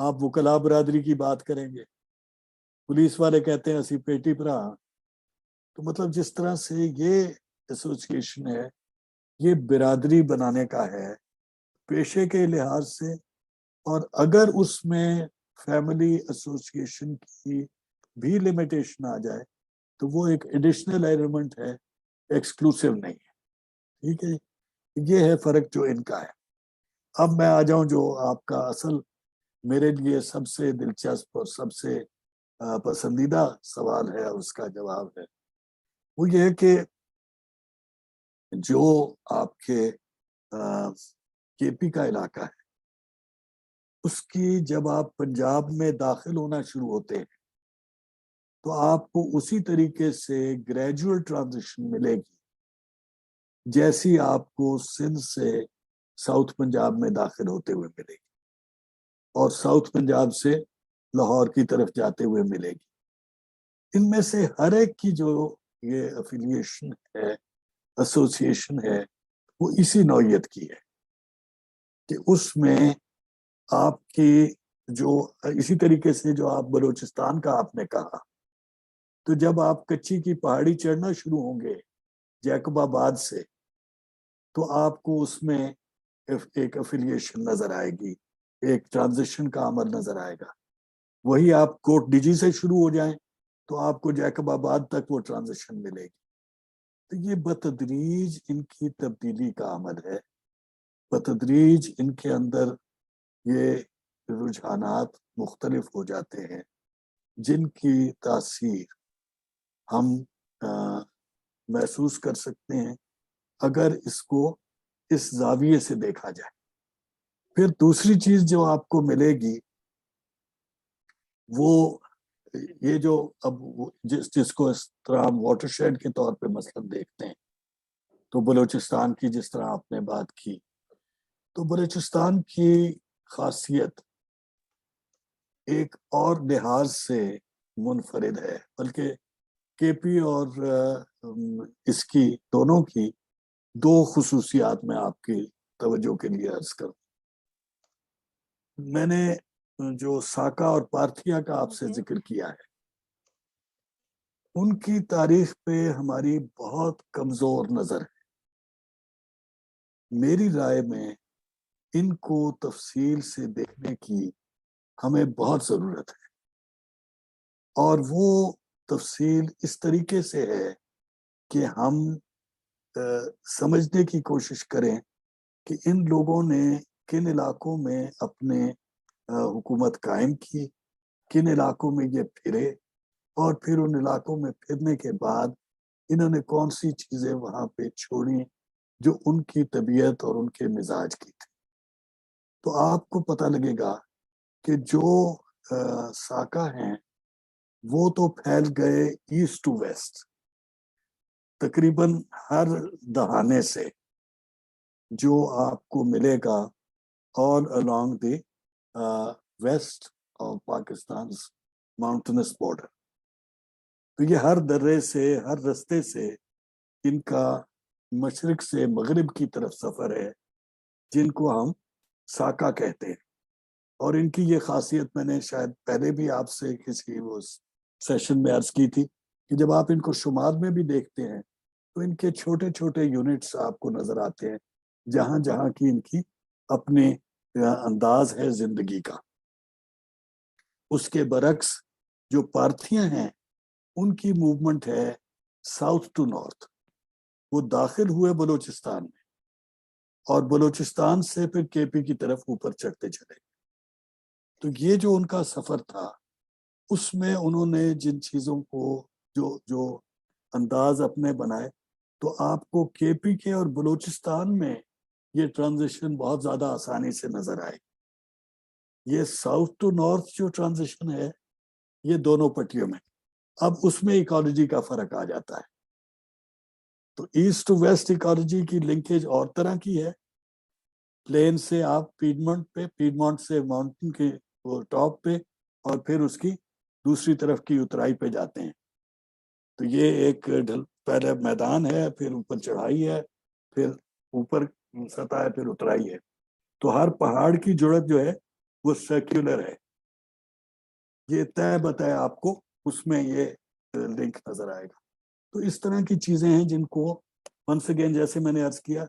آپ وکلا برادری کی بات کریں گے, پولیس والے کہتے ہیں اسی پیٹی پر. تو مطلب جس طرح سے یہ ایسوسیشن ہے, یہ برادری بنانے کا ہے پیشے کے لحاظ سے, اور اگر اس میں فیملی ایسوسیشن کی بھی لمیٹیشن آ جائے تو وہ ایک ایڈیشنل ایلیمنٹ ہے, ایکسکلوسیو نہیں ہے. ٹھیک ہے, یہ ہے فرق جو ان کا ہے. اب میں آ جاؤں جو آپ کا اصل میرے لیے سب سے دلچسپ اور سب سے پسندیدہ سوال ہے, اس کا جواب ہے وہ یہ ہے کہ جو آپ کے کے پی کا علاقہ ہے, اس کی جب آپ پنجاب میں داخل ہونا شروع ہوتے ہیں تو آپ کو اسی طریقے سے گریجول ٹرانزیشن ملے گی جیسی آپ کو سندھ سے ساؤتھ پنجاب میں داخل ہوتے ہوئے ملے گی, اور ساؤتھ پنجاب سے لاہور کی طرف جاتے ہوئے ملے گی. ان میں سے ہر ایک کی جو یہ افیلیشن ہے, ایسوسیشن ہے, وہ اسی نوعیت کی ہے کہ اس میں آپ کی جو اسی طریقے سے جو آپ بلوچستان کا آپ نے کہا, تو جب آپ کچی کی پہاڑی چڑھنا شروع ہوں گے جیکب آباد سے, تو آپ کو اس میں ایک افیلیشن نظر آئے گی, ایک ٹرانزیشن کا عمل نظر آئے گا. وہی آپ کوٹ ڈیجی سے شروع ہو جائیں تو آپ کو جیکب آباد تک وہ ٹرانزیشن ملے گی. تو یہ بتدریج ان کی تبدیلی کا عمل ہے, بتدریج ان کے اندر یہ رجحانات مختلف ہو جاتے ہیں جن کی تاثیر ہم محسوس کر سکتے ہیں اگر اس کو اس زاویے سے دیکھا جائے. پھر دوسری چیز جو آپ کو ملے گی وہ یہ جو اب جس کو اس طرح ہم واٹر شیڈ کے طور پہ مثلا دیکھتے ہیں, تو بلوچستان کی جس طرح آپ نے بات کی, تو بلوچستان کی خاصیت ایک اور لحاظ سے منفرد ہے, بلکہ کے پی اور اس کی دونوں کی دو خصوصیات میں آپ کی توجہ کے لیے عرض کروں. میں نے جو ساکا اور پارتھیا کا آپ سے ذکر کیا ہے, ان کی تاریخ پہ ہماری بہت کمزور نظر ہے. میری رائے میں ان کو تفصیل سے دیکھنے کی ہمیں بہت ضرورت ہے, اور وہ تفصیل اس طریقے سے ہے کہ ہم سمجھنے کی کوشش کریں کہ ان لوگوں نے کن علاقوں میں اپنے حکومت قائم کی, کن علاقوں میں یہ پھرے, اور پھر ان علاقوں میں پھرنے کے بعد انہوں نے کون سی چیزیں وہاں پہ چھوڑی جو ان کی طبیعت اور ان کے مزاج کی تھی. تو آپ کو پتہ لگے گا کہ جو ساکا ہیں وہ تو پھیل گئے ایسٹ ٹو ویسٹ, تقریباً ہر دہانے سے جو آپ کو ملے گا all along the west of Pakistan's mountainous border. تو یہ ہر درے سے, ہر رستے سے ان کا مشرق سے مغرب کی طرف سفر ہے, جن کو ہم ساکا کہتے ہیں. اور ان کی یہ خاصیت میں نے شاید پہلے بھی آپ سے کسی وہ سیشن میں عرض کی تھی کہ جب آپ ان کو شمال میں بھی دیکھتے ہیں تو ان کے چھوٹے چھوٹے یونٹس آپ کو نظر آتے ہیں جہاں جہاں کی ان کی اپنے انداز ہے زندگی کا. اس کے برعکس جو پارتھیاں ہیں ان کی موومنٹ ہے ساؤتھ ٹو نارتھ. وہ داخل ہوئے بلوچستان میں اور بلوچستان سے پھر کے پی کی طرف اوپر چڑھتے چلے. تو یہ جو ان کا سفر تھا اس میں انہوں نے جن چیزوں کو جو انداز اپنے بنائے, تو آپ کو کے پی کے اور بلوچستان میں یہ ٹرانزیشن بہت زیادہ آسانی سے نظر آئے. یہ ساؤتھ ٹو نارتھ جو ٹرانزیشن ہے یہ دونوں پٹیوں میں, اب اس میں ایکالوجی کا فرق آ جاتا ہے. تو ایسٹ ٹو ویسٹ ایکالوجی کی لنکیج اور طرح کی ہے. پلین سے آپ پیڈمونٹ پہ, پیڈمونٹ سے ماؤنٹین کے ٹاپ پہ, اور پھر اس کی دوسری طرف کی اترائی پہ جاتے ہیں. تو یہ ایک پہلے میدان ہے, پھر اوپر چڑھائی ہے, پھر اوپر سطح ہے, پھر اترائی ہے. تو ہر پہاڑ کی جڑت جو ہے وہ سرکولر ہے, یہ طے بتایا آپ کو اس میں یہ لنک نظر آئے گا. تو اس طرح کی چیزیں ہیں جن کو ونس اگین جیسے میں نے عرض کیا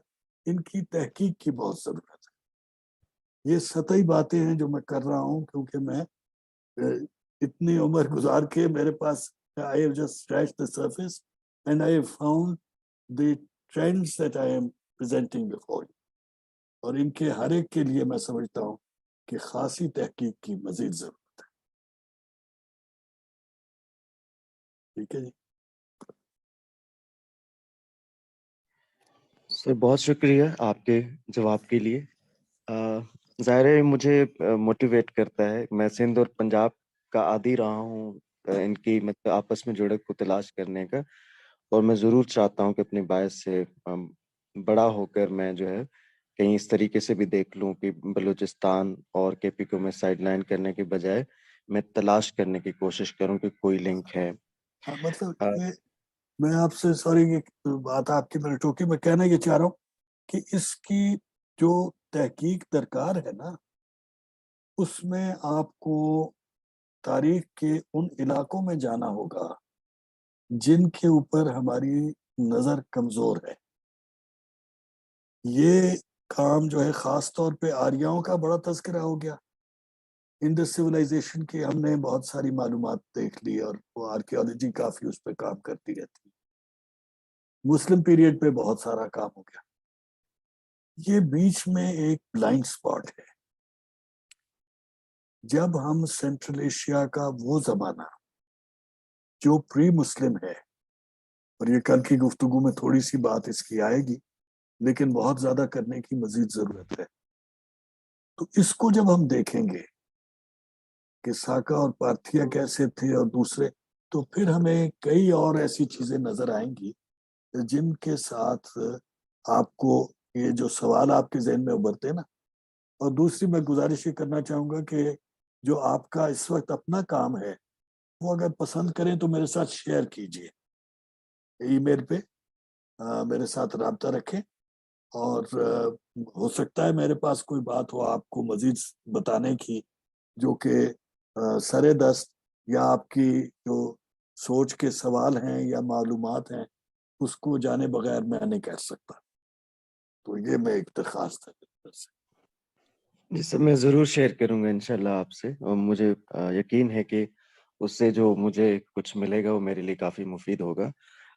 ان کی تحقیق کی بہت ضرورت ہے. یہ سطحی باتیں ہیں جو میں کر رہا ہوں کیونکہ میں اتنی عمر گزار کے میرے پاس I have just scratched the surface and I have found the trends that I am presenting before you. اور ان کے ہر ایک کے لیے میں سمجھتا ہوں کہ خاصی تحقیق کی مزید ضرورت ہے. ٹھیک ہے جی. سر بہت شکریہ آپ کے جواب کے لیے. ظاہر ہے مجھے موٹیویٹ کرتا ہے. میں سندھ اور پنجاب کا عادی رہا ہوں ان کی مطلب آپس میں جڑک کو تلاش کرنے کا, اور میں ضرور چاہتا ہوں کہ اپنے باعث سے بڑا ہو کر میں جو ہے کہیں اس طریقے سے بھی دیکھ لوں کہ بلوچستان اور کے پی کو میں سائڈ لائن کرنے کے بجائے میں تلاش کرنے کی کوشش کروں کہ کوئی لنک ہے. مطلب میں آپ سے سوری یہ بات آپ کی میں نے ٹوکی, میں کہنا یہ چاہ رہا ہوں کہ اس کی جو تحقیق درکار ہے نا اس میں آپ کو تاریخ کے ان علاقوں میں جانا ہوگا جن کے اوپر ہماری نظر کمزور ہے. یہ کام جو ہے خاص طور پہ آریاؤں کا بڑا تذکرہ ہو گیا. انڈس سویلائزیشن کی ہم نے بہت ساری معلومات دیکھ لی اور وہ آرکیالوجی کافی اس پہ کام کرتی رہتی ہے. مسلم پیریڈ پہ بہت سارا کام ہو گیا. یہ بیچ میں ایک بلائنڈ سپاٹ ہے. جب ہم سینٹرل ایشیا کا وہ زمانہ جو پری مسلم ہے, اور یہ کل کی گفتگو میں تھوڑی سی بات اس کی آئے گی لیکن بہت زیادہ کرنے کی مزید ضرورت ہے, تو اس کو جب ہم دیکھیں گے کہ ساکا اور پارتھیا کیسے تھے اور دوسرے, تو پھر ہمیں کئی اور ایسی چیزیں نظر آئیں گی جن کے ساتھ آپ کو یہ جو سوال آپ کے ذہن میں ابھرتے ہیں نا. اور دوسری میں گزارش یہ کرنا چاہوں گا کہ جو آپ کا اس وقت اپنا کام ہے وہ اگر پسند کریں تو میرے ساتھ شیئر کیجئے, ای میل پہ میرے ساتھ رابطہ رکھیں, اور ہو سکتا ہے میرے پاس کوئی بات ہو آپ کو مزید بتانے کی جو کہ سر دست یا آپ کی جو سوچ کے سوال ہیں یا معلومات ہیں اس کو جانے بغیر میں نہیں کہہ سکتا. تو یہ میں ایک درخواست ہے. جی سر, میں ضرور شیئر کروں گا انشاءاللہ آپ سے, اور مجھے یقین ہے کہ اس سے جو مجھے کچھ ملے گا وہ میرے لیے کافی مفید ہوگا.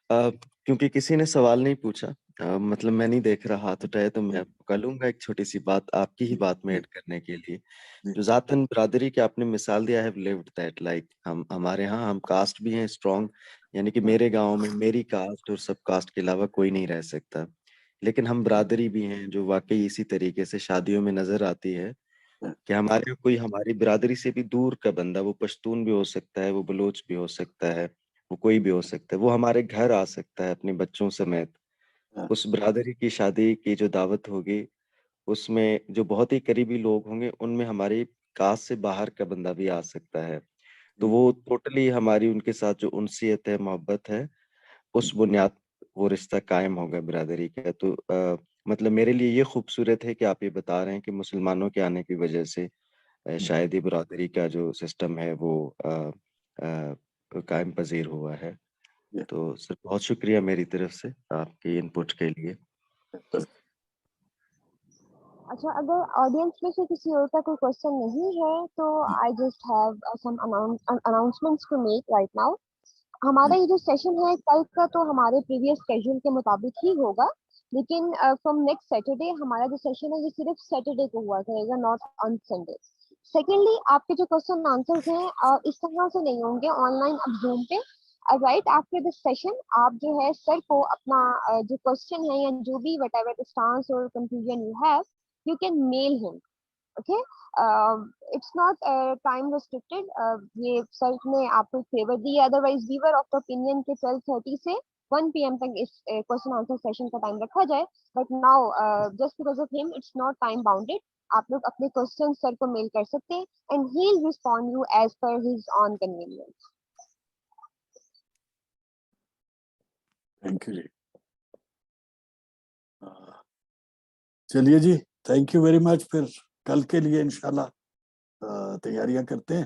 کیونکہ کسی نے سوال نہیں پوچھا, مطلب میں نہیں دیکھ رہا ہاتھ اٹھائے, تو میں کر لوں گا ایک چھوٹی سی بات آپ کی ہی بات میں ایڈ کرنے کے لیے. جو ذاتاً برادری کی آپ نے مثال دیا ہے, lived that, like ہمارے ہاں ہم کاسٹ بھی ہیں اسٹرانگ, یعنی کہ میرے گاؤں میں میری کاسٹ اور سب کاسٹ کے علاوہ کوئی نہیں رہ سکتا, لیکن ہم برادری بھی ہیں جو واقعی اسی طریقے سے شادیوں میں نظر آتی ہے کہ ہمارے کوئی ہماری برادری سے بھی دور کا بندہ, وہ پشتون بھی ہو سکتا ہے, وہ بلوچ بھی ہو سکتا ہے, وہ کوئی بھی ہو سکتا ہے, وہ ہمارے گھر آ سکتا ہے اپنے بچوں سمیت. اس برادری کی شادی کی جو دعوت ہوگی اس میں جو بہت ہی قریبی لوگ ہوں گے ان میں ہماری کاسٹ سے باہر کا بندہ بھی آ سکتا ہے, تو وہ ٹوٹلی ہماری ان کے ساتھ جو انسیت ہے, محبت ہے, اس بنیاد وہ رشتہ قائم ہوگا برادری کا. تو مطلب میرے لیے یہ خوبصورت ہے کہ آپ یہ بتا رہے ہیں کہ مسلمانوں کے آنے کی وجہ سے شاید یہ برادری کا جو سسٹم ہے وہ قائم پذیر ہوا ہے. تو سر بہت شکریہ میری طرف سے آپ کے ان پٹ کے لیے. اچھا, اگر آڈینس میں سے کسی اور کا کوئی کوشچن نہیں ہے تو I just have some announcements to make right now. ہمارا یہ جو سیشن ہے کل کا تو ہمارے پریویس اسکیڈول کے مطابق ہی ہوگا, لیکن فرام نیکسٹ سیٹرڈے ہمارا جو سیشن ہے یہ صرف سیٹرڈے کو ہوا کرے گا, ناٹ آن سنڈے. سیکنڈلی, آپ کے جو کوشچن آنسرز ہیں اس طرح سے نہیں ہوں گے آن لائن, اب زوم پہ رائٹ آفٹر دس سیشن آپ جو ہے سر کو اپنا جو کوشچن ہے یا جو بھی وٹ ایور اسٹانس اور confusion you have you can mail him. Okay, it's not time restricted. یہ سر نے آپ کو فیور دی, otherwise we were of the opinion کہ 12:30 سے 1 PM تک اس کوشچن آنسر سیشن کا ٹائم رکھا جائے, but now just because of him it's not time bounded. آپ لوگ اپنے کوشچن سر کو میل کر سکتے ہیں and he will respond you as per his own convenience. Thank you جی. چلیے جی, تھینک یو ویری مچ. پھر کل کے لیے انشاءاللہ تیاریاں کرتے ہیں.